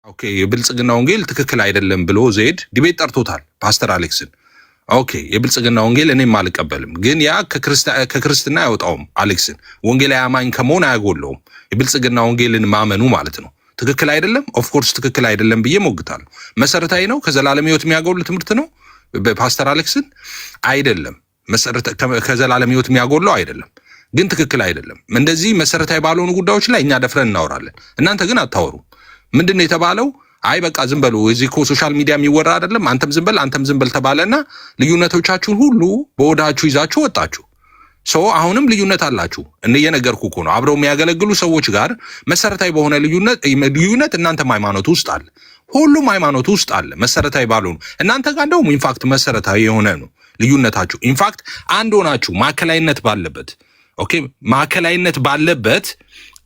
ኦኬ የብልጽግና ወንጌል ትክክል አይደለም ብሎ ዜድ ዲቤት ጠርቶታል ፓስተር አሌክስን። ኦኬ የብልጽግና ወንጌል እኔም አልቀበልም፣ ግን ያ ከክርስትና አያወጣውም። አሌክስን ወንጌላዊ አማኝ ከመሆን አያጎለውም። የብልጽግና ወንጌልን ማመኑ ማለት ነው። ትክክል አይደለም፣ ኦፍ ኮርስ ትክክል አይደለም ብዬ ሞግታለሁ። መሰረታዊ ነው፣ ከዘላለም ሕይወት የሚያጎል ትምህርት ነው። በፓስተር አሌክስን አይደለም፣ ከዘላለም ሕይወት የሚያጎለው አይደለም፣ ግን ትክክል አይደለም። እንደዚህ መሰረታዊ ባልሆኑ ጉዳዮች ላይ እኛ ደፍረን እናወራለን፣ እናንተ ግን አታወሩም። ምንድን ነው የተባለው? አይ በቃ ዝም በሉ፣ እዚህ እኮ ሶሻል ሚዲያ የሚወራ አይደለም፣ አንተም ዝም በል አንተም ዝም በል ተባለና ልዩነቶቻችሁን ሁሉ በወዳችሁ ይዛችሁ ወጣችሁ። አሁንም ልዩነት አላችሁ። እየነገርኩ እኮ ነው። አብረው የሚያገለግሉ ሰዎች ጋር መሰረታዊ በሆነ ልዩነት እናንተም ሃይማኖት ውስጥ አለ፣ ሁሉም ሃይማኖት ውስጥ አለ። መሰረታዊ ባልሆኑ እናንተ ጋር እንደውም ኢንፋክት መሰረታዊ የሆነ ነው ልዩነታችሁ። ኢንፋክት አንድ ሆናችሁ ማዕከላዊነት ባለበት ማዕከላዊነት ባለበት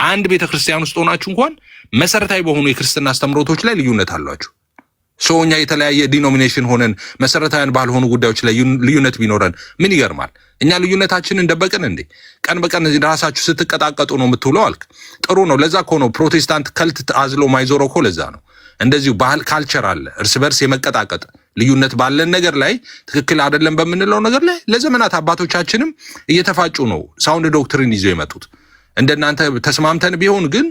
አንድ ቤተክርስቲያን ውስጥ ሆናችሁ እንኳን መሰረታዊ በሆኑ የክርስትና አስተምሮቶች ላይ ልዩነት አሏችሁ። እኛ የተለያየ ዲኖሚኔሽን ሆነን መሰረታዊያን ባልሆኑ ጉዳዮች ላይ ልዩነት ቢኖረን ምን ይገርማል? እኛ ልዩነታችንን እንደበቅን እንዴ? ቀን በቀን ራሳችሁ ስትቀጣቀጡ ነው የምትውለው አልክ። ጥሩ ነው። ለዛ እኮ ነው ፕሮቴስታንት ከልት አዝሎ ማይዞረው እኮ ለዛ ነው። እንደዚሁ ባህል ካልቸር አለ፣ እርስ በርስ የመቀጣቀጥ ልዩነት ባለን ነገር ላይ ትክክል አይደለም በምንለው ነገር ላይ ለዘመናት አባቶቻችንም እየተፋጩ ነው ሳውንድ ዶክትሪን ይዘው የመጡት። እንደናንተ ተስማምተን ቢሆን ግን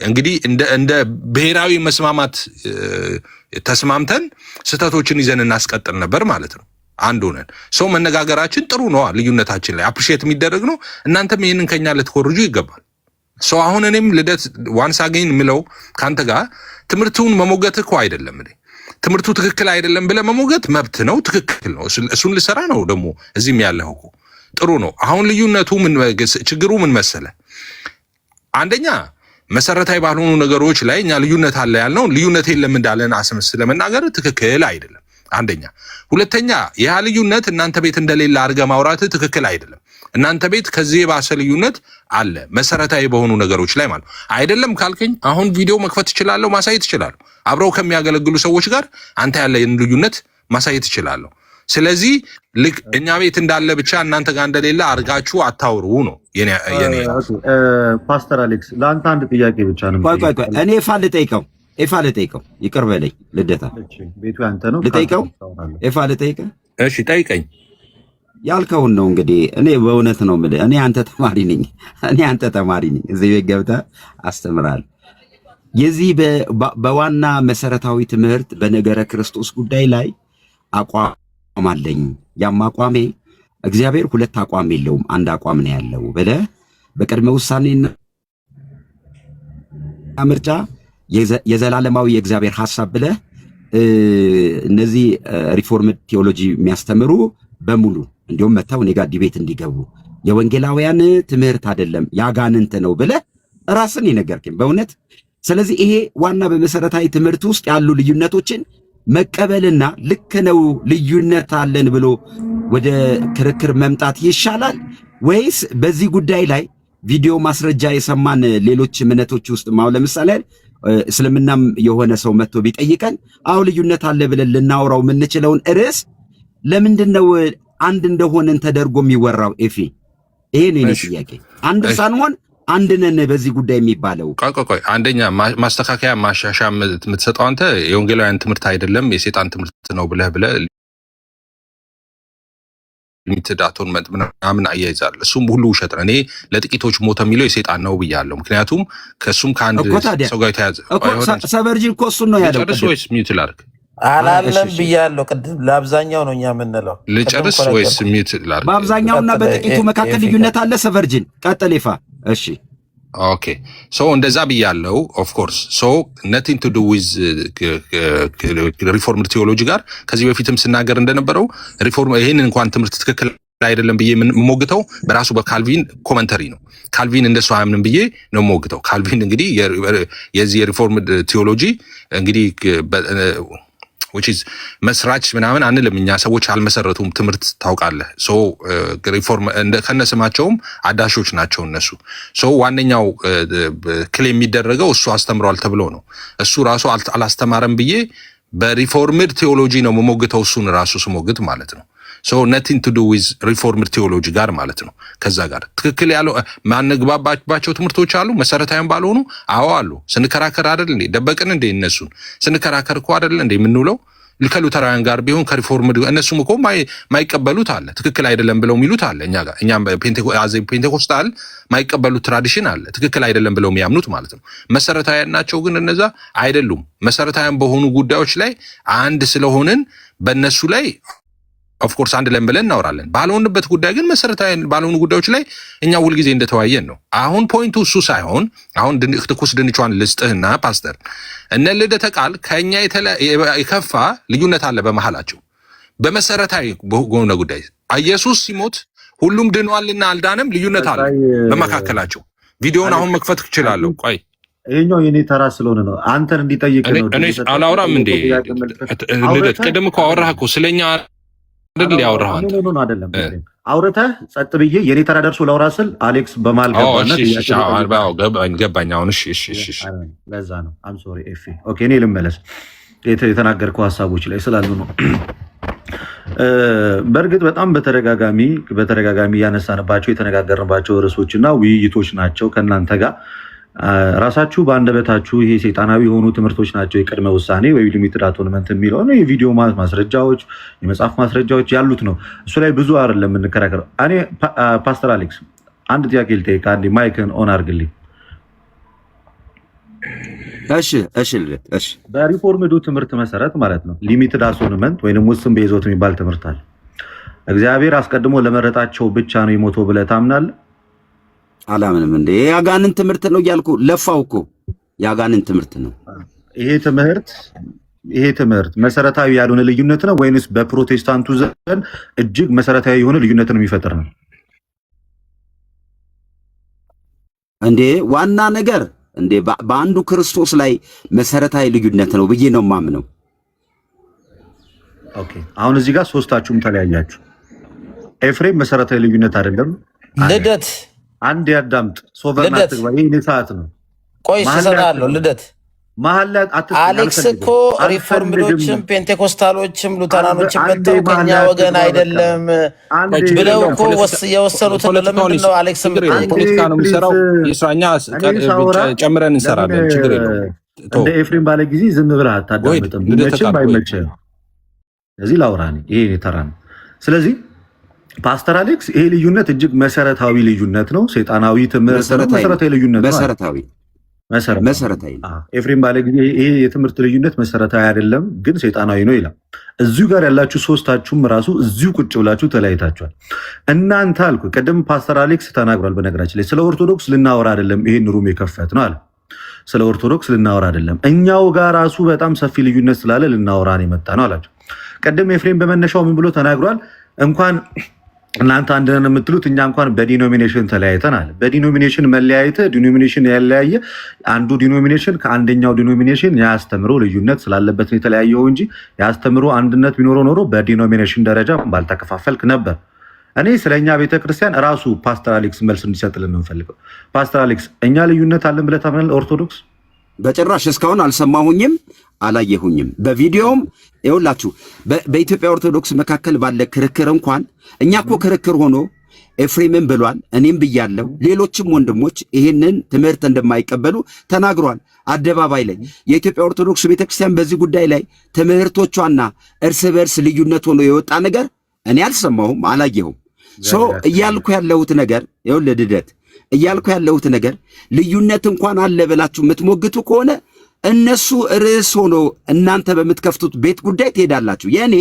እንግዲህ እንደ ብሔራዊ መስማማት ተስማምተን ስህተቶችን ይዘን እናስቀጥል ነበር ማለት ነው። አንድ ሆነን መነጋገራችን ጥሩ ነው። ልዩነታችን ላይ አፕሪሼት የሚደረግ ነው። እናንተም ይህንን ከኛ ልትኮርጁ ይገባል። አሁን እኔም ልደት ዋንስ አገኝ ምለው ከአንተ ጋር ትምህርቱን መሞገት እኮ አይደለም። ትምህርቱ ትክክል አይደለም ብለህ መሞገት መብት ነው፣ ትክክል ነው። እሱን ልሰራ ነው ደግሞ እዚህም ያለህ እኮ ጥሩ ነው። አሁን ልዩነቱ ችግሩ ምን መሰለ? አንደኛ መሰረታዊ ባልሆኑ ነገሮች ላይ እኛ ልዩነት አለ ያልነው ልዩነት የለም እንዳለን አስመስለ መናገር ትክክል አይደለም። አንደኛ። ሁለተኛ ያ ልዩነት እናንተ ቤት እንደሌለ አድርገህ ማውራት ትክክል አይደለም። እናንተ ቤት ከዚህ የባሰ ልዩነት አለ መሰረታዊ በሆኑ ነገሮች ላይ ማለት አይደለም ካልከኝ አሁን ቪዲዮ መክፈት እችላለሁ፣ ማሳየት እችላለሁ። አብረው ከሚያገለግሉ ሰዎች ጋር አንተ ያለህን ልዩነት ማሳየት እችላለሁ። ስለዚህ ልክ እኛ ቤት እንዳለ ብቻ እናንተ ጋር እንደሌለ አድርጋችሁ አታውሩ ነው የኔ ፓስተር አሌክስ ለአንተ አንድ ጥያቄ ብቻ ነው። ቆይ እኔ ኤፋ ልጠይቀው ይቅር በለኝ ልደታ ቤቱ ያንተ ነው ልጠይቀው ኤፋ ልጠይቀው። እሺ ጠይቀኝ። ያልከውን ነው እንግዲህ እኔ በእውነት ነው የምልህ። እኔ አንተ ተማሪ ነኝ እዚህ ቤት ገብተህ አስተምራለሁ። የዚህ በዋና መሰረታዊ ትምህርት በነገረ ክርስቶስ ጉዳይ ላይ አቋም አለኝ። ያም አቋሜ እግዚአብሔር ሁለት አቋም የለውም አንድ አቋም ነው ያለው ብለህ በቅድመ ውሳኔና ምርጫ የዘላለማዊ የእግዚአብሔር ሐሳብ ብለህ እነዚህ ሪፎርምድ ቴዎሎጂ የሚያስተምሩ በሙሉ እንዲሁም መተው እኔ ጋር ዲቤት እንዲገቡ የወንጌላውያን ትምህርት አይደለም ያጋንንት ነው ብለህ ራስን የነገርከኝ በእውነት። ስለዚህ ይሄ ዋና በመሰረታዊ ትምህርት ውስጥ ያሉ ልዩነቶችን መቀበልና ልክ ነው ልዩነት አለን ብሎ ወደ ክርክር መምጣት ይሻላል ወይስ በዚህ ጉዳይ ላይ ቪዲዮ ማስረጃ የሰማን ሌሎች እምነቶች ውስጥ ለምሳሌ እስልምናም የሆነ ሰው መጥቶ ቢጠይቀን ልዩነት አለ ብለን ልናወራው የምንችለውን ርዕስ ለምንድን ነው አንድ እንደሆነን ተደርጎ የሚወራው? ኤፊ ይሄ ነው የኔ ጥያቄ። አንድ ሳንሆን አንድ ነን በዚህ ጉዳይ የሚባለው። ቆይ አንደኛ ማስተካከያ ማሻሻ የምትሰጠው አንተ የወንጌላውያን ትምህርት አይደለም የሰይጣን ትምህርት ነው ብለህ ሊሚትድ አቶንመንት ምናምን አያይዛል። እሱም ሁሉ ውሸት ነው። እኔ ለጥቂቶች ሞተ የሚለው የሰይጣን ነው ብያለሁ። ምክንያቱም ከእሱም ከአንድ ሰው ጋር የተያዘ ሰበርጂን እኮ እሱን ነው ያለው። ልጨርስ ወይስ ሚዩት ላድርግ? አላለም ብያለሁ ቅድም። ለአብዛኛው ነው እኛ የምንለው። ልጨርስ ወይስ ሚዩት ላድርግ? በአብዛኛውና በጥቂቱ መካከል ልዩነት አለ። ሰቨርጂን ቀጥል ይፋ። እሺ ኦኬ እንደዛ ብያለሁ። ኦፍ ኮርስ ነቲንግ ቱ ዱ ዊዝ ሪፎርምድ ቴዎሎጂ ጋር ከዚህ በፊትም ስናገር እንደነበረው ሪፎርም ይሄንን እንኳን ትምህርት ትክክል አይደለም ብዬ የምሞግተው በራሱ በካልቪን ኮመንተሪ ነው። ካልቪን እንደሱ አያምንም ብዬ ነው የምሞግተው። ካልቪን እንግዲህ የዚህ የሪፎርምድ ቴዎሎጂ እንግዲህ which is መስራች ምናምን አንልም እኛ ሰዎች አልመሰረቱም ትምህርት ታውቃለህ። ሪፎርም ከነስማቸውም አዳሾች ናቸው እነሱ። ዋነኛው ክሌም የሚደረገው እሱ አስተምሯል ተብሎ ነው። እሱ ራሱ አላስተማረም ብዬ በሪፎርምድ ቴዎሎጂ ነው መሞግተው እሱን ራሱ ስሞግት ማለት ነው። ሶ ነቲንግ ቱ ዱ ዊዝ ሪፎርምድ ቴዎሎጂ ጋር ማለት ነው። ከዛ ጋር ትክክል ያለው ማንግባባባቸው ትምህርቶች አሉ፣ መሰረታዊም ባልሆኑ አዎ አሉ። ስንከራከር አይደል እንዴ ደበቅን እንዴ? እነሱን ስንከራከር እኮ አይደል እንዴ የምንውለው? ከሉተራውያን ጋር ቢሆን ከሪፎርምድ እነሱም እኮ ማይቀበሉት አለ፣ ትክክል አይደለም ብለው የሚሉት አለ። እኛም ፔንቴኮስታል ማይቀበሉት ትራዲሽን አለ፣ ትክክል አይደለም ብለው የሚያምኑት ማለት ነው። መሰረታዊያን ናቸው ግን እነዛ አይደሉም። መሰረታዊያን በሆኑ ጉዳዮች ላይ አንድ ስለሆንን በእነሱ ላይ ኦፍኮርስ አንድ ላይ ብለን እናወራለን። ባልሆንበት ጉዳይ ግን መሰረታዊ ባልሆኑ ጉዳዮች ላይ እኛ ሁልጊዜ እንደተወያየን ነው። አሁን ፖይንቱ እሱ ሳይሆን አሁን ትኩስ ድንቿን ልስጥህና ፓስተር እነ ልደተ ቃል ከኛ የከፋ ልዩነት አለ በመሃላቸው በመሰረታዊ በሆነ ጉዳይ። ኢየሱስ ሲሞት ሁሉም ድኗልና አልዳንም፣ ልዩነት አለ በመካከላቸው። ቪዲዮውን አሁን መክፈት እችላለሁ። ቆይ ይሄኛው የኔ ተራ ስለሆነ ነው አንተን እንዲጠይቅ ነው። እኔ አላወራም እንዴ ልደት? ቅድም እኮ አወራህ እኮ ስለኛ አይደል ያወራህ አንተ? ነው አይደለም አውርተህ ጸጥ ብዬ የኔ ተራ ደርሶ ላውራ ስል አሌክስ በማል ገባኝ። አሁን እሺ ለዛ ነው አም ሶሪ ኤፊ ኦኬ። እኔ ልመለስ የተናገርከው ሀሳቦች ላይ ስላሉ ነው። በእርግጥ በጣም በተደጋጋሚ ያነሳንባቸው የተነጋገርንባቸው ርዕሶችና ውይይቶች ናቸው ከእናንተ ጋር ራሳችሁ በአንደበታችሁ ይሄ ሰይጣናዊ የሆኑ ትምህርቶች ናቸው የቅድመ ውሳኔ ወይ ሊሚትድ አቶንመንት የሚለው ነው። የቪዲዮ ማስረጃዎች የመጽሐፍ ማስረጃዎች ያሉት ነው። እሱ ላይ ብዙ አይደለም የምንከራከረው። እኔ ፓስተር አሌክስ አንድ ጥያቄ ልጠይቅህ። አንዴ ማይክን ኦን አድርግልኝ። እሺ በሪፎርምዱ ትምህርት መሰረት ማለት ነው ሊሚትድ አቶንመንት ወይንም ውስን ቤዞት የሚባል ትምህርት አለ። እግዚአብሔር አስቀድሞ ለመረጣቸው ብቻ ነው የሞተው ብለህ ታምናለህ? አላምንም። እንዴ የአጋንንት ትምህርት ነው እያልኩ ለፋው እኮ የአጋንንት ትምህርት ነው ይሄ ትምህርት መሰረታዊ ያልሆነ ልዩነት ነው ወይንስ በፕሮቴስታንቱ ዘንድ እጅግ መሰረታዊ የሆነ ልዩነትን የሚፈጥር ነው? እንዴ ዋና ነገር እንዴ በአንዱ ክርስቶስ ላይ መሰረታዊ ልዩነት ነው ብዬ ነው ማምነው። ኦኬ አሁን እዚህ ጋር ሶስታችሁም ተለያያችሁ። ኤፍሬም መሰረታዊ ልዩነት አይደለም ልደት አንድ ያዳምጥ። ሶቨርናት ይሄ ሰዓት ነው። ቆይ እሰጥሃለሁ። ልደት አሌክስ እኮ ሪፎርምዶችም ፔንቴኮስታሎችም ሉተራኖችም መጥተው ከኛ ወገን አይደለም ብለው እኮ የወሰኑት ለምንድን ነው? አሌክስ ፖለቲካ ነው የሚሰራው። የስራኛ ጨምረን እንሰራለን። ችግር የለውም። እንደ ኤፍሬም ባለ ጊዜ ዝም ብለህ አታዳምጥም። መቼም አይመችህም። ስለዚህ ላውራ ይሄ ተራ ነው። ስለዚህ ፓስተር አሌክስ ይሄ ልዩነት እጅግ መሰረታዊ ልዩነት ነው። ሰይጣናዊ ትምህርት መሰረታዊ ልዩነት ነው። መሰረታዊ ኤፍሬም ባለ ጊዜ ይሄ የትምህርት ልዩነት መሰረታዊ አይደለም ግን ሰይጣናዊ ነው ይላል። እዚሁ ጋር ያላችሁ ሶስታችሁም ራሱ እዚሁ ቁጭ ብላችሁ ተለያይታችኋል። እናንተ አልኩ ቅድም ፓስተር አሌክስ ተናግሯል። በነገራችን ላይ ስለ ኦርቶዶክስ ልናወራ አይደለም ይሄን ሩም የከፈት ነው አለ። ስለ ኦርቶዶክስ ልናወራ አይደለም እኛው ጋር ራሱ በጣም ሰፊ ልዩነት ስላለ ልናወራ ነው የመጣ ነው አላቸው። ቅድም ኤፍሬም በመነሻው ምን ብሎ ተናግሯል? እንኳን እናንተ አንድ ነን የምትሉት እኛ እንኳን በዲኖሚኔሽን ተለያይተናል። በዲኖሚኔሽን መለያየት ዲኖሚኔሽን ያለያየ አንዱ ዲኖሚኔሽን ከአንደኛው ዲኖሚኔሽን ያስተምሮ ልዩነት ስላለበት ነው የተለያየው እንጂ ያስተምሮ አንድነት ቢኖረው ኖሮ በዲኖሚኔሽን ደረጃ ባልተከፋፈልክ ነበር። እኔ ስለኛ ቤተክርስቲያን ራሱ ፓስተር አሌክስ መልስ እንዲሰጥልን እንፈልገው። ፓስተር አሌክስ እኛ ልዩነት አለን ብለህ ታምናለህ? ኦርቶዶክስ በጭራሽ እስካሁን አልሰማሁኝም፣ አላየሁኝም። በቪዲዮም ይኸውላችሁ በኢትዮጵያ ኦርቶዶክስ መካከል ባለ ክርክር እንኳን እኛ እኮ ክርክር ሆኖ ኤፍሬምን ብሏል፣ እኔም ብያለሁ፣ ሌሎችም ወንድሞች ይህንን ትምህርት እንደማይቀበሉ ተናግሯል አደባባይ ላይ። የኢትዮጵያ ኦርቶዶክስ ቤተክርስቲያን በዚህ ጉዳይ ላይ ትምህርቶቿና እርስ በርስ ልዩነት ሆኖ የወጣ ነገር እኔ አልሰማሁም፣ አላየሁም። እያልኩ ያለሁት ነገር ይኸውልህ ልደት እያልኩ ያለሁት ነገር ልዩነት እንኳን አለ ብላችሁ የምትሞግቱ ከሆነ እነሱ ርዕስ ሆኖ እናንተ በምትከፍቱት ቤት ጉዳይ ትሄዳላችሁ። የኔ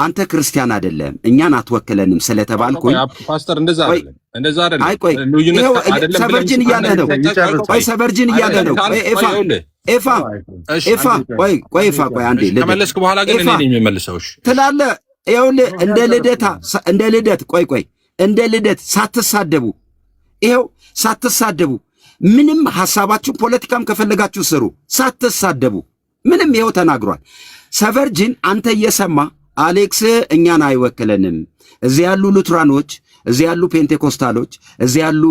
አንተ ክርስቲያን አይደለም እኛን አትወክለንም ስለተባልኩኝ ፓስተር እንደዛ አይደለም። አይ ቆይ ሰበርጅን እያለ ነው። ቆይ ሰበርጅን እያለ ነው። ኤፋ ቆይ አንዴ ከመለስክ በኋላ ግን እኔ ነኝ የምመልሰው ትላለህ። ይኸውልህ እንደ ልደት ቆይ እንደ ልደት ሳትሳደቡ ምንም ሐሳባችሁ ፖለቲካም ከፈለጋችሁ ስሩ፣ ሳትሳደቡ ምንም ይኸው ተናግሯል። ሰቨርጅን አንተ እየሰማ አሌክስ እኛን አይወክለንም፣ እዚህ ያሉ ሉትራኖች፣ እዚህ ያሉ ፔንቴኮስታሎች፣ እዚህ ያሉ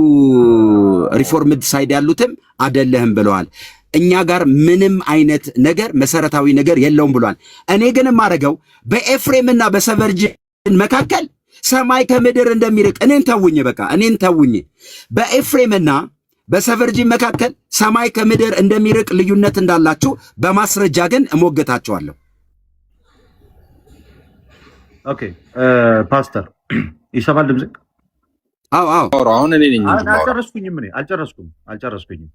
ሪፎርምድ ሳይድ ያሉትም አይደለህም ብለዋል። እኛ ጋር ምንም አይነት ነገር መሰረታዊ ነገር የለውም ብሏል። እኔ ግን የማደርገው በኤፍሬምና በሰቨርጅን መካከል ሰማይ ከምድር እንደሚርቅ እኔን ተውኝ፣ በቃ እኔን ተውኝ። በኤፍሬምና በሰቨርጂን መካከል ሰማይ ከምድር እንደሚርቅ ልዩነት እንዳላችሁ በማስረጃ ግን እሞገታቸዋለሁ። ኦኬ ፓስተር ይሰማል ድምጽ? አዎ አሁን እኔ ነኝ እንጂ አልጨረስኩኝም።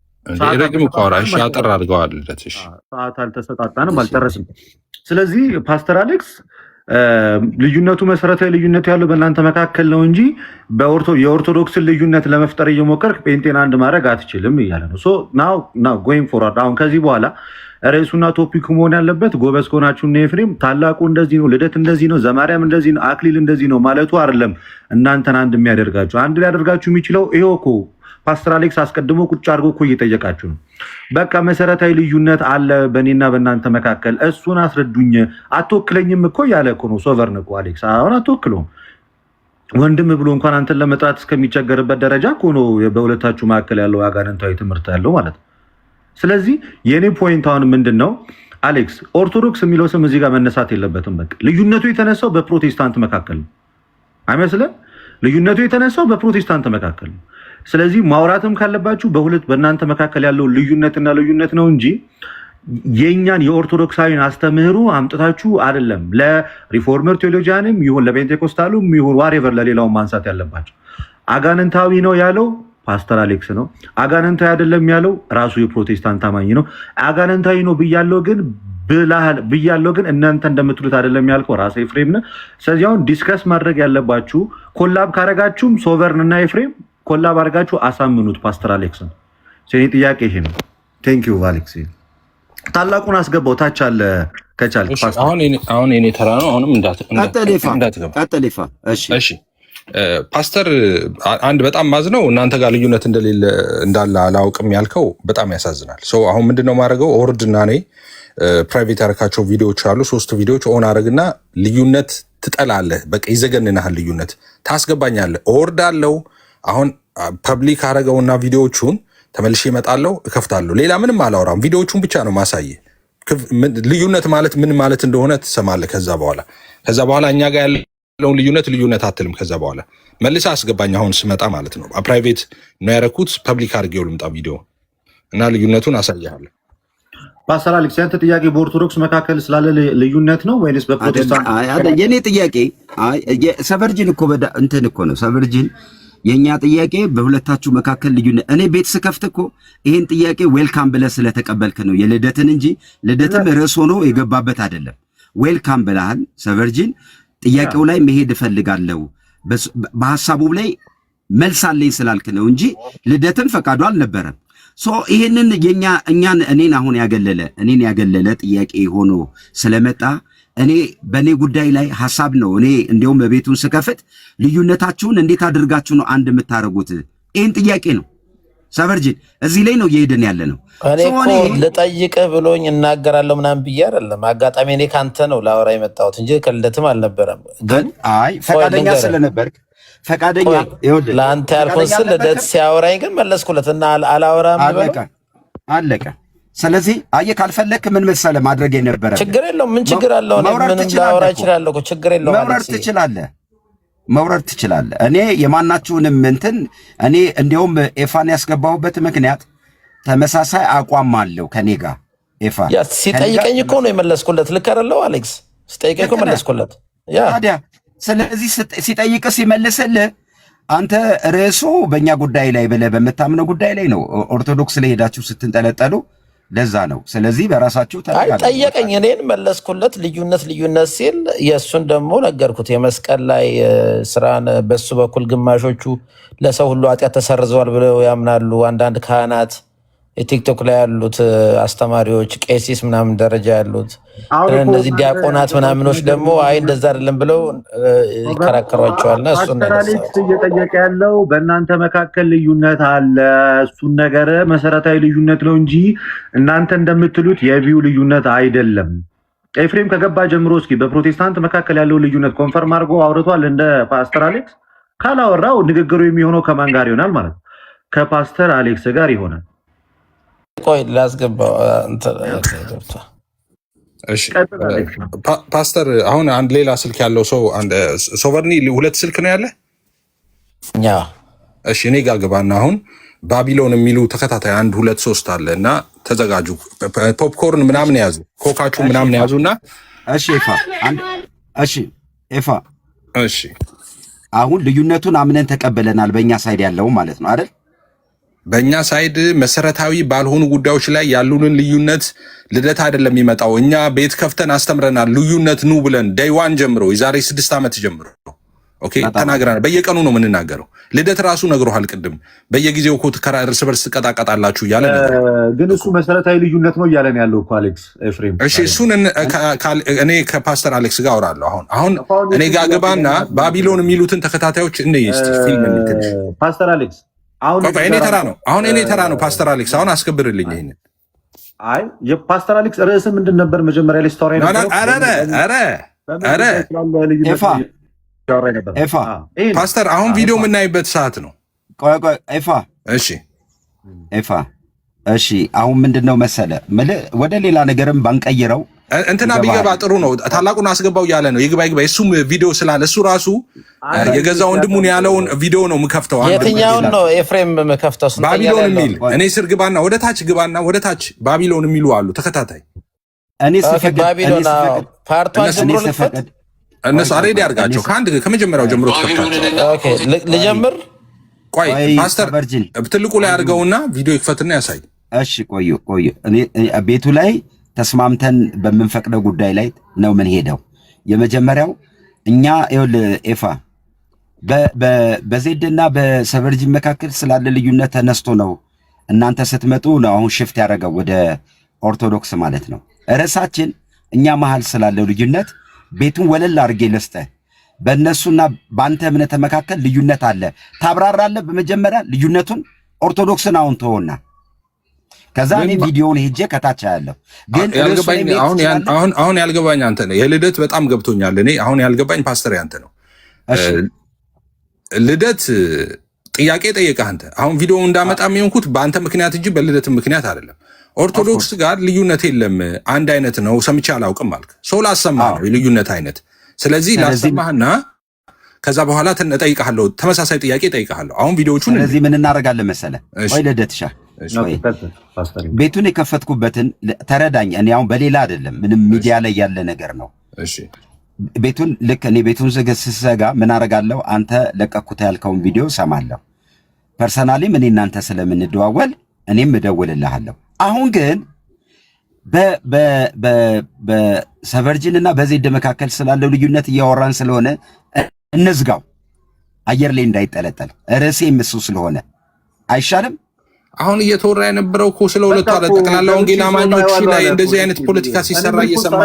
ረግም ቋራ እሺ፣ አጠር አድርገዋል። ሰዓት አልተሰጣጣንም፣ አልጨረስም። ስለዚህ ፓስተር አሌክስ ልዩነቱ መሰረታዊ ልዩነቱ ያለው በእናንተ መካከል ነው እንጂ የኦርቶዶክስን ልዩነት ለመፍጠር እየሞከርክ ጴንጤን አንድ ማድረግ አትችልም እያለ ነው። ናው ጎይንግ ፎርዋርድ አሁን ከዚህ በኋላ ርዕሱና ቶፒኩ መሆን ያለበት ጎበዝ ከሆናችሁ እነ ኤፍሬም ታላቁ እንደዚህ ነው፣ ልደት እንደዚህ ነው፣ ዘማርያም እንደዚህ ነው፣ አክሊል እንደዚህ ነው ማለቱ አይደለም። እናንተን አንድ የሚያደርጋችሁ አንድ ሊያደርጋችሁ የሚችለው ይሄው እኮ ፓስተር አሌክስ አስቀድሞ ቁጭ አድርጎ እኮ እየጠየቃችሁ ነው። በቃ መሰረታዊ ልዩነት አለ በእኔና በእናንተ መካከል፣ እሱን አስረዱኝ። አትወክለኝም እኮ ያለ እኮ ነው ሶቨርን እኮ አሌክስ። አሁን አትወክለውም። ወንድም ብሎ እንኳን አንተን ለመጥራት እስከሚቸገርበት ደረጃ እኮ ነው በሁለታችሁ መካከል ያለው አጋንንታዊ ትምህርት ያለው ማለት ነው። ስለዚህ የኔ ፖይንት አሁን ምንድን ነው አሌክስ፣ ኦርቶዶክስ የሚለው ስም እዚህ ጋር መነሳት የለበትም። በቃ ልዩነቱ የተነሳው በፕሮቴስታንት መካከል ነው አይመስልም? ልዩነቱ የተነሳው በፕሮቴስታንት መካከል ነው። ስለዚህ ማውራትም ካለባችሁ በእናንተ መካከል ያለው ልዩነትና ልዩነት ነው እንጂ የኛን የኦርቶዶክሳዊን አስተምህሩ አምጥታችሁ አይደለም ለሪፎርመር ቴዎሎጂያንም ይሁን ለፔንቴኮስታሉም ይሁን ዋሬቨር ለሌላውን ማንሳት ያለባቸው። አጋንንታዊ ነው ያለው ፓስተር አሌክስ ነው። አጋንንታዊ አይደለም ያለው ራሱ የፕሮቴስታንት አማኝ ነው። አጋንንታዊ ነው ብያለው ግን እናንተ እንደምትሉት አይደለም ያልከው ራስ ኤፍሬም ነው። ስለዚህ አሁን ዲስከስ ማድረግ ያለባችሁ ኮላብ ካረጋችሁም ሶቨርን እና ኤፍሬም ኮላብ አድርጋችሁ አሳምኑት ፓስተር አሌክስን። ስለዚህ ጥያቄ ይሄ ነው። ቴንክ ዩ አሌክስ። ታላቁን አስገባው ታች አለ ከቻልክ ፓስተር። አሁን የኔ ተራ ነው። አሁንም እንዳትገባ። እሺ ፓስተር፣ አንድ በጣም ማዝነው እናንተ ጋር ልዩነት እንዳለ አላውቅም ያልከው በጣም ያሳዝናል። አሁን ምንድነው ማድረገው? ኦርድ እና እኔ ፕራይቬት ያረካቸው ቪዲዮዎች አሉ። 3 ቪዲዮዎች ኦን አረግና ልዩነት ትጠላለህ፣ በቃ ይዘገንናል፣ ልዩነት ታስገባኛለህ። ኦርድ አለው። አሁን ፐብሊክ አረገውና ቪዲዮዎቹን ተመልሼ እመጣለሁ፣ እከፍታለሁ። ሌላ ምንም አላወራም፣ ቪዲዮዎቹን ብቻ ነው ማሳየ። ልዩነት ማለት ምን ማለት እንደሆነ ትሰማለህ። ከዛ በኋላ እኛ ጋር ያለውን ልዩነት አትልም። ከዛ በኋላ መልሰህ አስገባኝ፣ አሁን ስመጣ ማለት ነው። ፕራይቬት ነው ያረኩት፣ ፐብሊክ አድርጌው ልምጣ ቪዲዮ እና ልዩነቱን አሳያለሁ። ፓስተር አሌክስ፣ ያንተ ጥያቄ በኦርቶዶክስ መካከል ስላለ ልዩነት ነው ወይንስ በፕሮቴስታንት? የኔ ጥያቄ ሰቨርጂን እኮ እንትን እኮ ነው ሰቨርጂን። የኛ ጥያቄ በሁለታችሁ መካከል ልዩነት፣ እኔ ቤት ስከፍት እኮ ይሄን ጥያቄ ዌልካም ብለህ ስለተቀበልክ ነው የልደትን እንጂ ልደትም ርዕስ ሆኖ የገባበት አይደለም። ዌልካም ብለሃል ሰቨርጂን። ጥያቄው ላይ መሄድ እፈልጋለሁ በሐሳቡ ላይ መልስ አለኝ ስላልክ ነው እንጂ ልደትም ፈቃዱ አልነበረም። ይሄንን እኔን አሁን ያገለለ ጥያቄ ሆኖ ስለመጣ በእኔ ጉዳይ ላይ ሐሳብ ነው። እኔ እንዲያውም በቤቱን ስከፍት ልዩነታችሁን እንዴት አድርጋችሁ ነው አንድ የምታደርጉት? ይህን ጥያቄ ነው ሰቨርጂን፣ እዚህ ላይ ነው እየሄድን ያለ ነው። እኔ እኮ ልጠይቅህ ብሎኝ እናገራለሁ ምናምን ብዬ አይደለም። አጋጣሚ እኔ ካንተ ነው ላወራ የመጣሁት እንጂ ከልደትም አልነበረም። ግን ፈቃደኛ ስለነበርክ ፈቃደኛ ለአንተ ያልኩን ስል ልደት ሲያወራኝ ግን መለስኩለት እና አላወራም። አለቀ። ስለዚህ አየህ፣ ካልፈለክ ምን መሰለህ ማድረግ የነበረ ችግር የለውም። ምን ችግር አለው? ምንም ላወራ እችላለሁ። ችግር የለውም። መውረድ ትችላለህ። እኔ የማናችሁንም እኔ እንዲያውም ኤፋን ያስገባሁበት ምክንያት ተመሳሳይ አቋም አለው ከኔ ጋር። ኤፋ ሲጠይቀኝ እኮ ነው የመለስኩለት። ልክ አይደለው አሌክስ? ሲጠይቀኝ እኮ መለስኩለት። ታዲያ ስለዚህ ሲጠይቅ ሲመልስልህ አንተ ርዕሱ በእኛ ጉዳይ ላይ ብለህ በምታምነው ጉዳይ ላይ ነው። ኦርቶዶክስ ላይ ሄዳችሁ ስትንጠለጠሉ ለዛ ነው። ስለዚህ በራሳችሁ ጠየቀኝ፣ እኔን መለስኩለት። ልዩነት ሲል የእሱን ደግሞ ነገርኩት። የመስቀል ላይ ስራን በሱ በኩል ግማሾቹ ለሰው ሁሉ ኃጢአት ተሰርዘዋል ብለው ያምናሉ። አንዳንድ ካህናት የቲክቶክ ላይ ያሉት አስተማሪዎች፣ ቄሲስ ምናምን ደረጃ ያሉት እነዚህ ዲያቆናት ምናምኖች ደግሞ አይ እንደዛ አይደለም ብለው ይከራከሯቸዋልና እሱን አሌክስ እየጠየቀ ያለው በእናንተ መካከል ልዩነት አለ። እሱን ነገር መሰረታዊ ልዩነት ነው እንጂ እናንተ እንደምትሉት የቪው ልዩነት አይደለም። ኤፍሬም ከገባ ጀምሮ እስኪ በፕሮቴስታንት መካከል ያለው ልዩነት ኮንፈርም አድርጎ አውርቷል እንደ ፓስተር አሌክስ? ካላወራው ንግግሩ የሚሆነው ከማን ጋር ይሆናል ማለት ነው? ከፓስተር አሌክስ ጋር ይሆናል። ቆይ ላስገባው። እሺ ፓስተር፣ አሁን አንድ ሌላ ስልክ ያለው ሰው አንድ ሶቨርኒ 2 ስልክ ነው ያለ? እሺ እኔ ጋር ግባና አሁን ባቢሎን የሚሉ ተከታታይ 1 2 3 አለ እና ተዘጋጁ። ፖፕኮርን ምናምን ያዙ፣ ኮካችሁ ምናምን ያዙና እሺ ኤፋ እሺ አሁን ልዩነቱን አምነን ተቀበለናል። በእኛ ሳይድ ያለው ማለት ነው አይደል? በእኛ ሳይድ መሰረታዊ ባልሆኑ ጉዳዮች ላይ ያሉንን ልዩነት ልደት አይደለም የሚመጣው። እኛ ቤት ከፍተን አስተምረናል። ልዩነት ኑ ብለን ዴይዋን ጀምሮ የዛሬ 6 ዓመት ጀምሮ ኦኬ ተናግረናል። በየቀኑ ነው የምንናገረው። ልደት ራሱ ነግሮሃል ቅድም። በየጊዜው እኮ እርስ በርስ ትቀጣቀጣላችሁ እያለ ግን እሱ መሰረታዊ ልዩነት ነው እያለን ያለው እኮ አሌክስ ኤፍሬም። እሺ እሱን እኔ ከፓስተር አሌክስ ጋር አወራለሁ። አሁን እኔ ጋር ገባና ባቢሎን የሚሉትን ተከታታዮች ፊልም ፓስተር አሌክስ እኔ ተራ ነው ፓስተር አሌክስ አሁን አስከብርልኝ ይሄንን። አይ የፓስተር አሌክስ ርዕስ ምንድን ነበር መጀመሪያ ላይ ስታወራ ነበር? ኤፋ ፓስተር አሁን ቪዲዮ የምናይበት ሰዓት ነው። እሺ አሁን ምንድነው መሰለ ወደ ሌላ ነገርም ባንቀይረው እንትና ቢገባ ጥሩ ነው። ታላቁን አስገባው እያለ ነው። ይግባ እሱም ቪዲዮ ስላለ እሱ ራሱ የገዛ ወንድሙን ያለውን ቪዲዮ ነው የምከፍተው። የትኛውን ነው ኤፍሬም የምከፍተው? ባቢሎን የሚል እኔ ስር ግባና ወደ ታች ግባና ወደ ታች ባቢሎን የሚሉ አሉ ተከታታይ። እኔ ስፈቅድ ባቢሎን ፓርቷን ጀምሮ ልፈቅድ እነሱ አሬዲ አድርጋቸው ከመጀመሪያው ጀምሮ ተከታታይ። ኦኬ ልጀምር። ቆይ ፓስተር ትልቁ ላይ አድርገውና ቪዲዮ ይክፈትና ያሳይ። እሺ ቆዩ እኔ ቤቱ ላይ ተስማምተን በምንፈቅደው ጉዳይ ላይ ነው ምን ሄደው። የመጀመሪያው እኛ ኤፋ በዜድና በሰቨርጂን መካከል ስላለ ልዩነት ተነስቶ ነው እናንተ ስትመጡ ነው አሁን ሽፍት ያደረገው ወደ ኦርቶዶክስ ማለት ነው። ርዕሳችን እኛ መሃል ስላለው ልዩነት ቤቱን ወለል አድርጌ ልስጥህ። በእነሱና በአንተ እምነት መካከል ልዩነት አለ ታብራራለህ። በመጀመሪያ ልዩነቱን ኦርቶዶክስን አሁን ተወና ከዛ እኔ ቪዲዮውን ሄጄ ከታች ያለው ግን አሁን ያልገባኝ አንተ ነው። የልደት በጣም ገብቶኛል። እኔ አሁን ያልገባኝ ፓስተር ያንተ ነው። ልደት ጥያቄ ጠየቀህ አንተ። አሁን ቪዲዮ እንዳመጣ የሚሆንኩት በአንተ ምክንያት እንጂ በልደት ምክንያት አይደለም። ኦርቶዶክስ ጋር ልዩነት የለም አንድ አይነት ነው ሰምቼ አላውቅም አልክ። ሰው ላሰማህ ነው የልዩነት አይነት። ስለዚህ ላሰማህና ከዛ በኋላ እጠይቅሃለሁ፣ ተመሳሳይ ጥያቄ እጠይቅሃለሁ። አሁን ቪዲዮቹን ስለዚህ ምን እናደርጋለን መሰለህ? ወይ ልደትሻ ቤቱን የከፈትኩበትን ተረዳኝ። እኔ አሁን በሌላ አይደለም ምንም ሚዲያ ላይ ያለ ነገር ነው። ቤቱን ልክ እኔ ቤቱን ስዘጋ ምን አደርጋለሁ? አንተ ለቀኩት ያልከውን ቪዲዮ ሰማለሁ። ፐርሰናሊም እኔ እናንተ ስለምንደዋወል እኔም እደውልልሃለሁ። አሁን ግን በሰቨርጂን እና በዜድ መካከል ስላለው ልዩነት እያወራን ስለሆነ እንዝጋው፣ አየር ላይ እንዳይጠለጠል። ርዕሴም እሱ ስለሆነ አይሻልም? አሁን እየተወራ የነበረው እኮ ስለ ሁለቱ አለ ጠቅላላ ወንጌል አማኞች ላይ እንደዚህ አይነት ፖለቲካ ሲሰራ እየሰማ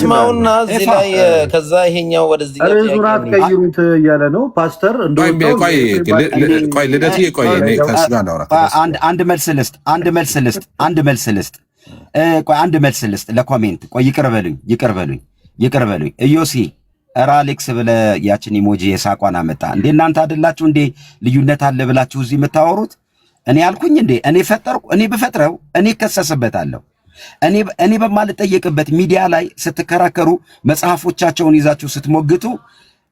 ስማውና እዚህ ላይ ከዛ ይሄኛው ወደዚህ ርዕሱን ቀይሩት እያለ ነው ፓስተር። ቆይ ልደትዬ ቆይ ከእሱ ጋር እናውራ። አንድ መልስ ልስጥ ለኮሜንት። ቆይ ይቅር በሉኝ እዮሲ እራ አሌክስ ብለህ ያችን ኢሞጂ የሳቋን አመጣ እንዴ? እናንተ አይደላችሁ እንዴ ልዩነት አለ ብላችሁ እዚህ የምታወሩት? እኔ ያልኩኝ እንዴ? እኔ ብፈጥረው እኔ እከሰስበታለሁ። እኔ በማልጠየቅበት ሚዲያ ላይ ስትከራከሩ መጽሐፎቻቸውን ይዛችሁ ስትሞግቱ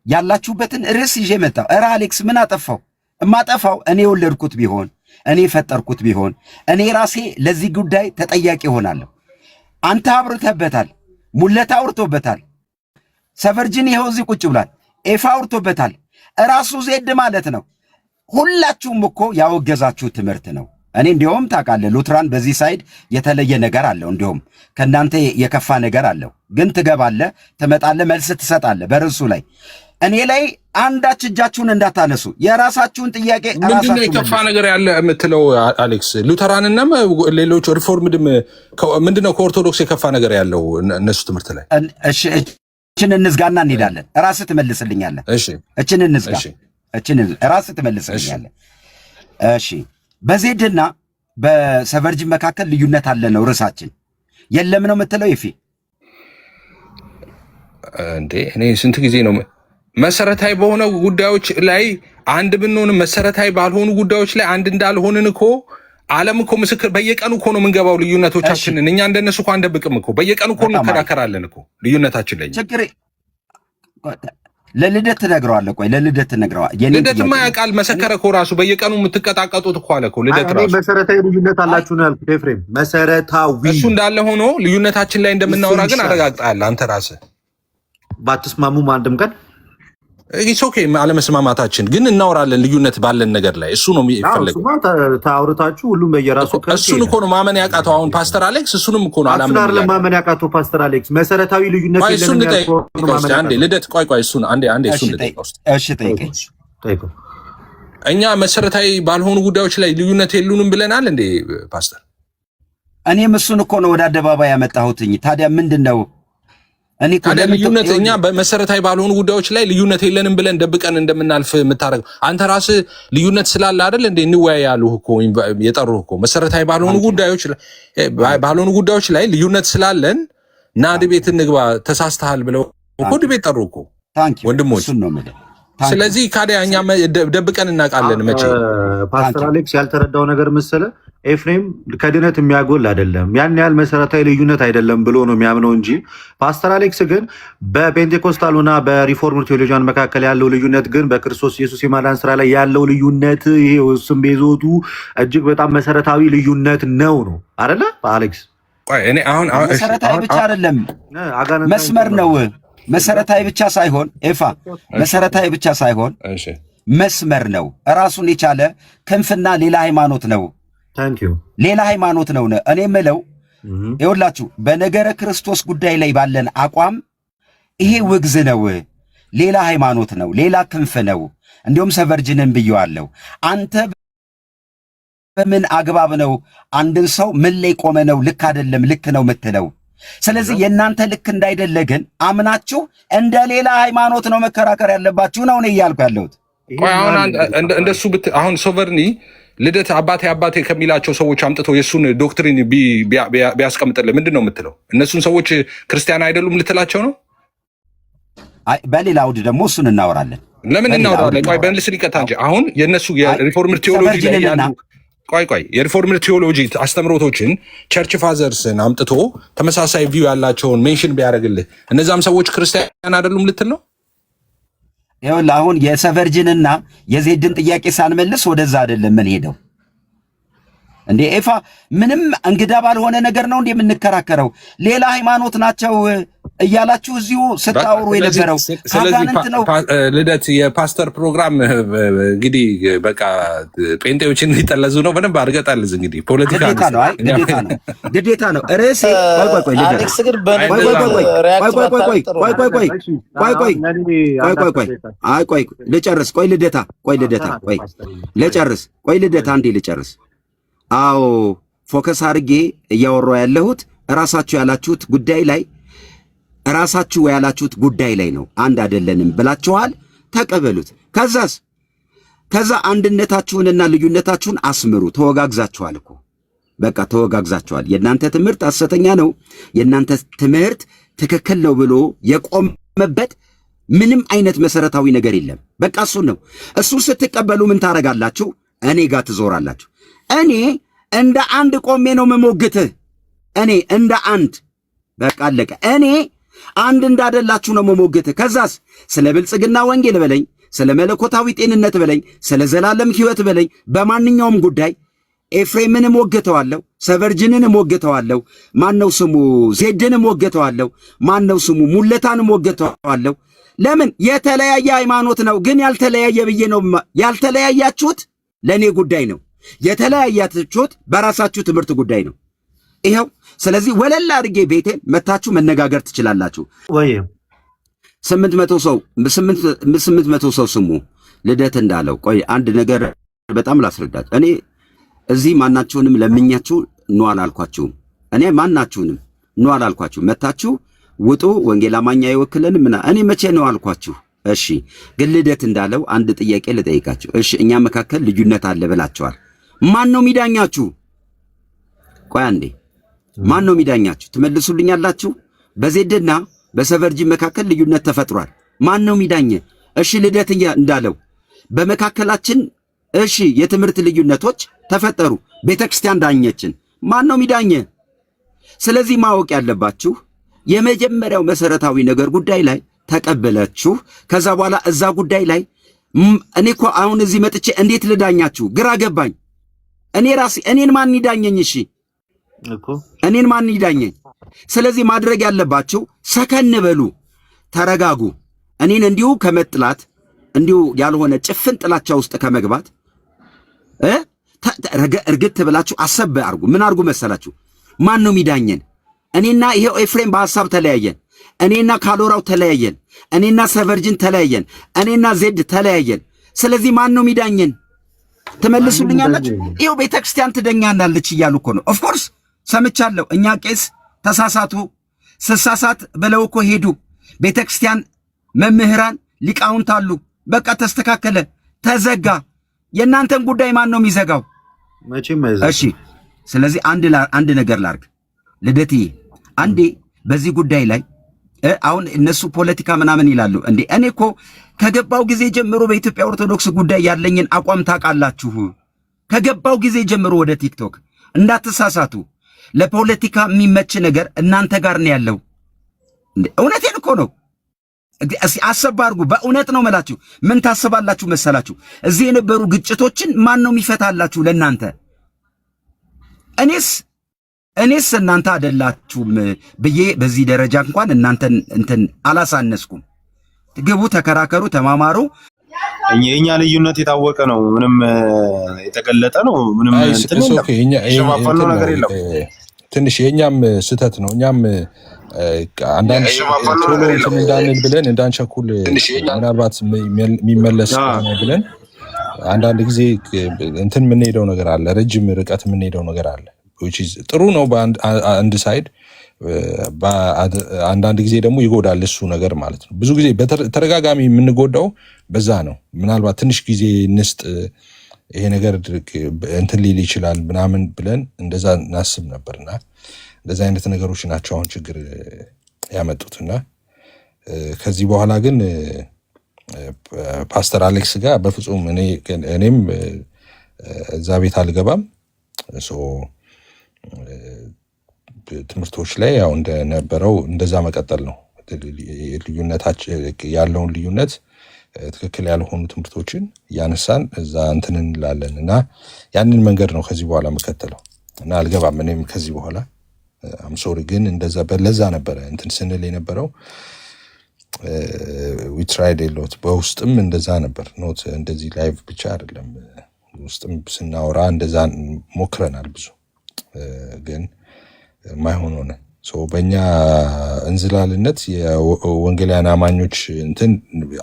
ያላችሁበትን ርዕስ ይዤ መጣሁ። እራ አሌክስ ምን አጠፋው? እማጠፋው እኔ የወለድኩት ቢሆን እኔ የፈጠርኩት ቢሆን እኔ ራሴ ለዚህ ጉዳይ ተጠያቂ እሆናለሁ። አንተ አብርተበታል፣ ሙለታ አውርቶበታል፣ ሰቨርጂን ይኸው እዚህ ቁጭ ብሏል፣ ኤፋ አውርቶበታል፣ እራሱ ዜድ ማለት ነው። ሁላችሁም እኮ ያወገዛችሁ ትምህርት ነው። እኔ እንዲያውም ታውቃለህ ሉትራን በዚህ ሳይድ የተለየ ነገር አለው፣ እንዲያውም ከእናንተ የከፋ ነገር አለው። ግን ትገባለህ፣ ትመጣለህ፣ መልስ ትሰጣለህ በርዕሱ ላይ። እኔ ላይ አንዳች እጃችሁን እንዳታነሱ፣ የራሳችሁን ጥያቄ ምንድነው የከፋ ነገር ያለ የምትለው አሌክስ? ሉተራንና ሌሎች ሪፎርምድም ምንድነው ከኦርቶዶክስ የከፋ ነገር ያለው እነሱ ትምህርት ላይ? እችን እንዝጋና እንሄዳለን። ራስህ ትመልስልኛለህ። እችን እንዝጋ፣ ራስህ ትመልስልኛለህ። እሺ በዜድና በሰቨርጂን መካከል ልዩነት አለ ነው ርዕሳችን። የለም ነው የምትለው ይፊ እንዴ? እኔ ስንት ጊዜ ነው መሰረታዊ በሆነ ጉዳዮች ላይ አንድ ብንሆንም መሰረታዊ ባልሆኑ ጉዳዮች ላይ አንድ እንዳልሆንን እኮ ዓለም እኮ ምስክር በየቀኑ እኮ ነው የምንገባው ልዩነቶቻችንን። እኛ እንደነሱ እኮ አንደብቅም እኮ በየቀኑ እኮ እንከራከራለን እኮ ልዩነታችን ላይ ችግር ለልደት ትነግረዋለህ። ቆይ ለልደት ትነግረዋለህ። ልደትማ ያውቃል መሰከረ እኮ ራሱ በየቀኑ የምትቀጣቀጡት እኮ አለ እኮ ልደት ራሱ መሰረታዊ ልዩነት አላችሁ ነው ያልኩት ኤፍሬም። መሰረታዊ እሱ እንዳለ ሆኖ ልዩነታችን ላይ እንደምናወራ ግን አረጋግጠሃል አንተ ራስህ። ባትስማሙም አንድም ቀን ኢትስ ኦኬ አለመስማማታችን ግን እናወራለን ልዩነት ባለን ነገር ላይ። እሱ ነው የሚፈልገው ታውርታችሁ ሁሉም በየራሱ እሱን እኮ ነው ማመን ያቃተው። አሁን ፓስተር አሌክስ እሱንም እኮ ነው አላመን ማመን ያቃተው ፓስተር አሌክስ መሰረታዊ ልዩነት የለንም ያልከው አንዴ ልደት ቆይ እሱን አንዴ እሱን ልጠይቅ። እሺ ጠይቀኝ። እኛ መሰረታዊ ባልሆኑ ጉዳዮች ላይ ልዩነት የሉንም ብለናል እንዴ ፓስተር? እኔም እሱን እኮ ነው ወደ አደባባይ ያመጣሁትኝ። ታዲያ ምንድነው እኔ ታዲያ ልዩነት እኛ በመሰረታዊ ባልሆኑ ጉዳዮች ላይ ልዩነት የለንም ብለን ደብቀን እንደምናልፍ የምታደርገው አንተ ራስህ ልዩነት ስላለ አይደል እንዴ እንወያያሉህ እኮ የጠሩህ እኮ መሰረታዊ ባልሆኑ ጉዳዮች ላይ ልዩነት ስላለን እና ድቤት እንግባ ተሳስተሃል ብለው እኮ ድቤት ጠሩ እኮ ወንድሞች። ስለዚህ ካዲያ እኛ ደብቀን እናውቃለን። መቼ ፓስተር አሌክስ ያልተረዳው ነገር መሰለ ኤፍሬም ከድነት የሚያጎል አይደለም፣ ያን ያህል መሰረታዊ ልዩነት አይደለም ብሎ ነው የሚያምነው እንጂ ፓስተር አሌክስ ግን በፔንቴኮስታሉና በሪፎርምድ ቴዎሎጂያን መካከል ያለው ልዩነት ግን በክርስቶስ ኢየሱስ የማዳን ስራ ላይ ያለው ልዩነት ይሄ እሱም ቤዞቱ እጅግ በጣም መሰረታዊ ልዩነት ነው አይደለ አሌክስ? እኔ አሁን መሰረታዊ ብቻ አይደለም መስመር ነው። መሰረታዊ ብቻ ሳይሆን መሰረታዊ ብቻ ሳይሆን መስመር ነው። ራሱን የቻለ ክንፍና ሌላ ሃይማኖት ነው። ሌላ ሃይማኖት ነው። እኔ የምለው ይኸውላችሁ በነገረ ክርስቶስ ጉዳይ ላይ ባለን አቋም ይሄ ውግዝ ነው። ሌላ ሃይማኖት ነው። ሌላ ክንፍ ነው። እንዲሁም ሰቨርጅንን ብየዋለሁ። አንተ በምን አግባብ ነው አንድን ሰው ምን ላይ ቆመ ነው ልክ አይደለም ልክ ነው የምትለው? ስለዚህ የእናንተ ልክ እንዳይደለ ግን አምናችሁ እንደ ሌላ ሃይማኖት ነው መከራከር ያለባችሁ ነው እኔ እያልኩ ያለሁት። እንደሱ አሁን ሶቨርኒ ልደት አባቴ ከሚላቸው ሰዎች አምጥቶ የእሱን ዶክትሪን ቢያስቀምጥልህ ምንድን ነው የምትለው? እነሱን ሰዎች ክርስቲያን አይደሉም ልትላቸው ነው? በሌላ አውድ ደግሞ እሱን እናወራለን። ለምን እናወራለን? ቆይ በልስ ሊቀታ እንጂ አሁን የእነሱ የሪፎርምድ ቴዎሎጂ ላይ ያሉ የሪፎርምድ ቴዎሎጂ አስተምሮቶችን ቸርች ፋዘርስን አምጥቶ ተመሳሳይ ቪው ያላቸውን ሜንሽን ቢያደርግልህ እነዛም ሰዎች ክርስቲያን አይደሉም ልትል ነው? ይኸውልህ አሁን የሰቨርጅንና የዜድን ጥያቄ ሳንመልስ ወደዛ አይደለም ምን ሄደው እንዴ ኤፋ ምንም እንግዳ ባልሆነ ነገር ነው እንዴ የምንከራከረው? ሌላ ሃይማኖት ናቸው እያላችሁ እዚሁ ስታወሩ የነበረው ካጋንንት ነው። ልደት የፓስተር ፕሮግራም እንግዲህ በቃ ጴንጤዎችን ሊጠለዙ ነው። በደንብ አድርገጣልዝ እንግዲህ ፖለቲካ ግዴታ ነው። ርዕሴ ልጨርስ። አዎ ፎከስ አድርጌ እያወራሁ ያለሁት ራሳችሁ ያላችሁት ጉዳይ ላይ ነው። አንድ አይደለንም ብላችኋል፣ ተቀበሉት። ከዛ አንድነታችሁንና ልዩነታችሁን አስምሩ። ተወጋግዛችኋል እኮ በቃ ተወጋግዛችኋል። የእናንተ ትምህርት ሐሰተኛ ነው፣ የእናንተ ትምህርት ትክክል ነው ብሎ የቆመበት ምንም አይነት መሰረታዊ ነገር የለም። በቃ እሱን ነው። እሱን ስትቀበሉ ምን ታረጋላችሁ? እኔ ጋር ትዞራላችሁ። እኔ እንደ አንድ ቆሜ ነው መሞግትህ። እኔ እንደ አንድ በቃ አለቀ። እኔ አንድ እንዳደላችሁ ነው መሞግትህ። ከዛስ ስለ ብልጽግና ወንጌል በለኝ፣ ስለ መለኮታዊ ጤንነት በለኝ፣ ስለ ዘላለም ሕይወት በለኝ። በማንኛውም ጉዳይ ኤፍሬምን ሞግተዋለሁ፣ ሰቨርጅንን ሞግተዋለሁ፣ ማነው ስሙ ዜድን ሞግተዋለሁ፣ ማነው ስሙ ሙለታን ሞግተዋለሁ። ለምን? የተለያየ ሃይማኖት ነው። ግን ያልተለያየ ብዬ ነው። ያልተለያያችሁት ለእኔ ጉዳይ ነው። የተለያያችሁት በራሳችሁ ትምህርት ጉዳይ ነው። ይኸው ስለዚህ ወለላ አድርጌ ቤቴ መታችሁ መነጋገር ትችላላችሁ። ወይ 800 ሰው ስሙ ልደት እንዳለው። ቆይ አንድ ነገር በጣም ላስረዳት። እኔ እዚህ ማናችሁንም ለምኛችሁ ነው አላልኳችሁም። እኔ ማናችሁንም ነው አላልኳችሁም። መታችሁ ውጡ ወንጌል አማኛ ይወክለን ምና እኔ መቼ ነው አልኳችሁ? እሺ ግን ልደት እንዳለው አንድ ጥያቄ ልጠይቃችሁ። እሺ እኛ መካከል ልዩነት አለ ብላችኋል። ማን ነው ሚዳኛችሁ? ቆይ አንዴ ማን ነው ሚዳኛችሁ? ትመልሱልኛላችሁ? በዜድና በሰቨርጅን መካከል ልዩነት ተፈጥሯል። ማን ነው ሚዳኝ? እሺ ልደት እንዳለው በመካከላችን እሺ የትምህርት ልዩነቶች ተፈጠሩ። ቤተክርስቲያን ዳኘችን። ማን ነው የሚዳኘ? ስለዚህ ማወቅ ያለባችሁ የመጀመሪያው መሰረታዊ ነገር ጉዳይ ላይ ተቀበላችሁ። ከዛ በኋላ እዛ ጉዳይ ላይ እኔ እኮ አሁን እዚህ መጥቼ እንዴት ልዳኛችሁ ግራ ገባኝ። እኔ ራሴ እኔን ማን ይዳኘኝ? እሺ እኔን ማን ይዳኘኝ? ስለዚህ ማድረግ ያለባችሁ ሰከን በሉ፣ ተረጋጉ። እኔን እንዲሁ ከመጥላት እንዲሁ ያልሆነ ጭፍን ጥላቻ ውስጥ ከመግባት እርግጥ ብላችሁ አሰብ አርጉ። ምን አርጉ መሰላችሁ? ማን ነው የሚዳኘን? እኔና ይሄው ኤፍሬም በሐሳብ ተለያየን። እኔና ካሎራው ተለያየን። እኔና ሰቨርጅን ተለያየን። እኔና ዜድ ተለያየን። ስለዚህ ማን ነው የሚዳኘን? ትመልሱልኛላችሁ? ይሄው ቤተክርስቲያን ትደኛናለች እያሉ እኮ ነው። ኦፍ ኮርስ ሰምቻለሁ። እኛ ቄስ ተሳሳቱ ስሳሳት ብለው እኮ ሄዱ። ቤተክርስቲያን መምህራን ሊቃውንት አሉ። በቃ ተስተካከለ፣ ተዘጋ። የእናንተን ጉዳይ ማን ነው የሚዘጋው? እሺ ስለዚህ አንድ ነገር ላርግ ልደትዬ፣ አንዴ በዚህ ጉዳይ ላይ አሁን እነሱ ፖለቲካ ምናምን ይላሉ እንዴ? እኔ እኮ ከገባው ጊዜ ጀምሮ በኢትዮጵያ ኦርቶዶክስ ጉዳይ ያለኝን አቋም ታውቃላችሁ። ከገባው ጊዜ ጀምሮ ወደ ቲክቶክ እንዳትሳሳቱ። ለፖለቲካ የሚመች ነገር እናንተ ጋር ነው ያለው። እውነቴን እኮ ነው። አሰብ አድርጉ። በእውነት ነው መላችሁ። ምን ታስባላችሁ መሰላችሁ? እዚህ የነበሩ ግጭቶችን ማን ነው የሚፈታላችሁ ለእናንተ? እኔስ እናንተ አይደላችሁም ብዬ በዚህ ደረጃ እንኳን እናንተን እንትን አላሳነስኩም። ግቡ፣ ተከራከሩ፣ ተማማሩ። የኛ ልዩነት የታወቀ ነው። ምንም የተገለጠ ነው። ምንም የሸፋፈነው ነገር የለም። ትንሽ የኛም ስህተት ነው። እኛም አንዳንድ ቶሎ እንትን እንዳንል ብለን እንዳንቸኩል ምናልባት የሚመለስ ብለን አንዳንድ ጊዜ እንትን የምንሄደው ነገር አለ፣ ረጅም ርቀት የምንሄደው ነገር አለ። ጥሩ ነው በአንድ ሳይድ፣ አንዳንድ ጊዜ ደግሞ ይጎዳል እሱ ነገር ማለት ነው። ብዙ ጊዜ በተደጋጋሚ የምንጎዳው በዛ ነው። ምናልባት ትንሽ ጊዜ እንስጥ፣ ይሄ ነገር እንትን ሊል ይችላል ምናምን ብለን እንደዛ እናስብ ነበርና እንደዚህ አይነት ነገሮች ናቸው አሁን ችግር ያመጡትና ከዚህ በኋላ ግን ፓስተር አሌክስ ጋር በፍጹም እኔም እዛ ቤት አልገባም። ትምህርቶች ላይ ያው እንደነበረው እንደዛ መቀጠል ነው። ልዩነታችን ያለውን ልዩነት ትክክል ያልሆኑ ትምህርቶችን እያነሳን እዛ እንትን እንላለን እና ያንን መንገድ ነው ከዚህ በኋላ መከተለው እና አልገባም እኔም ከዚህ በኋላ አምሶሪ። ግን እንደዛ በለዛ ነበረ እንትን ስንል የነበረው ዊ ትራይድ ሎት በውስጥም እንደዛ ነበር። ኖት እንደዚህ ላይቭ ብቻ አይደለም፣ ውስጥም ስናወራ እንደዛ ሞክረናል ብዙ፣ ግን ማይሆን ሆነ። በእኛ እንዝላልነት የወንጌላውያን አማኞች እንትን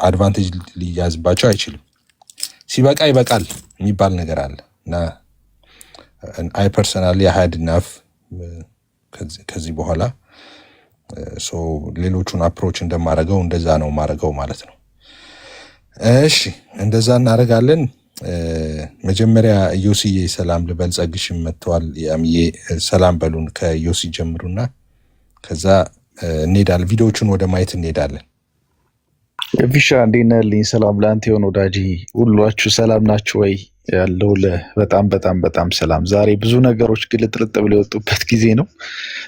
አድቫንቴጅ ሊያዝባቸው አይችልም። ሲበቃ ይበቃል የሚባል ነገር አለ እና አይ ፐርሰናሊ ሃድ ኢናፍ ከዚህ በኋላ ሌሎቹን አፕሮች እንደማረገው እንደዛ ነው ማረገው ማለት ነው። እሺ እንደዛ እናደርጋለን። መጀመሪያ ዮሲዬ ሰላም ልበል፣ ጸግሽም መጥተዋል። ያምዬ ሰላም በሉን ከዮሲ ጀምሩና ከዛ እንሄዳለን፣ ቪዲዮዎቹን ወደ ማየት እንሄዳለን። ፊሻ እንዴት ነህልኝ? ሰላም ለአንተ የሆነ ወዳጅ፣ ሁላችሁ ሰላም ናችሁ ወይ? ያለው በጣም በጣም በጣም ሰላም። ዛሬ ብዙ ነገሮች ግልጥልጥ ብለው የወጡበት ጊዜ ነው።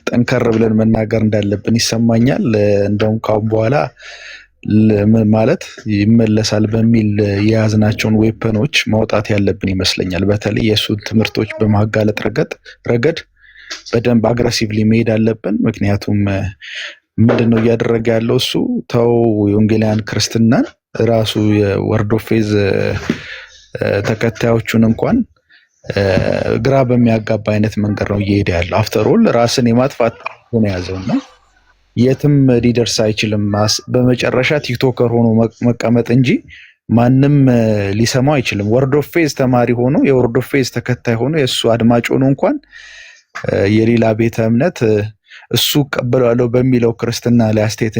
ጠንከር ብለን መናገር እንዳለብን ይሰማኛል። እንደውም ካሁን በኋላ ማለት ይመለሳል በሚል የያዝናቸውን ዌፐኖች ማውጣት ያለብን ይመስለኛል። በተለይ የእሱን ትምህርቶች በማጋለጥ ረገድ በደንብ አግሬሲቭሊ መሄድ አለብን። ምክንያቱም ምንድነው እያደረገ ያለው እሱ? ተው የወንጌላውያን ክርስትናን ራሱ የወርድ ኦፍ ፌዝ ተከታዮቹን እንኳን ግራ በሚያጋባ አይነት መንገድ ነው እየሄደ ያለው። አፍተር ኦል ራስን የማጥፋት ሆነ ያዘውና የትም ሊደርስ አይችልም። በመጨረሻ ቲክቶከር ሆኖ መቀመጥ እንጂ ማንም ሊሰማው አይችልም። ወርድ ኦፍ ፌዝ ተማሪ ሆኖ የወርድ ኦፍ ፌዝ ተከታይ ሆኖ የእሱ አድማጭ ሆኖ እንኳን የሌላ ቤተ እምነት እሱ ቀበላለሁ በሚለው ክርስትና ላይ አስተያየት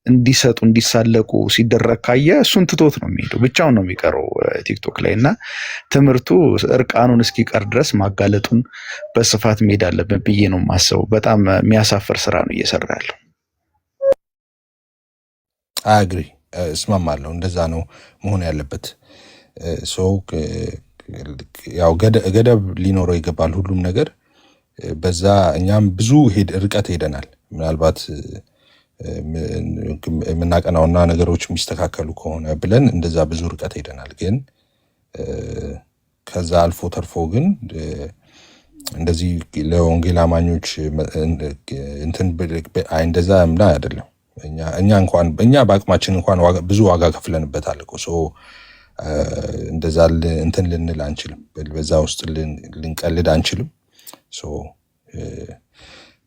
እንዲሰጡ እንዲሳለቁ ሲደረግ ካየ እሱን ትቶት ነው የሚሄደው። ብቻውን ነው የሚቀረው ቲክቶክ ላይ እና ትምህርቱ እርቃኑን እስኪቀር ድረስ ማጋለጡን በስፋት መሄድ አለብን ብዬ ነው የማስበው። በጣም የሚያሳፍር ስራ ነው እየሰራ ያለው። አግሪ እስማማለሁ። እንደዛ ነው መሆን ያለበት። ሰው ያው ገደብ ሊኖረው ይገባል ሁሉም ነገር። በዛ እኛም ብዙ ርቀት ሄደናል። ምናልባት የምናቀናውና ነገሮች የሚስተካከሉ ከሆነ ብለን እንደዛ ብዙ ርቀት ሄደናል። ግን ከዛ አልፎ ተርፎ ግን እንደዚህ ለወንጌል አማኞች እንትን እንደዛ ምና አይደለም። እኛ በአቅማችን እንኳን ብዙ ዋጋ ከፍለንበታል እኮ እንደዛ እንትን ልንል አንችልም። በዛ ውስጥ ልንቀልድ አንችልም።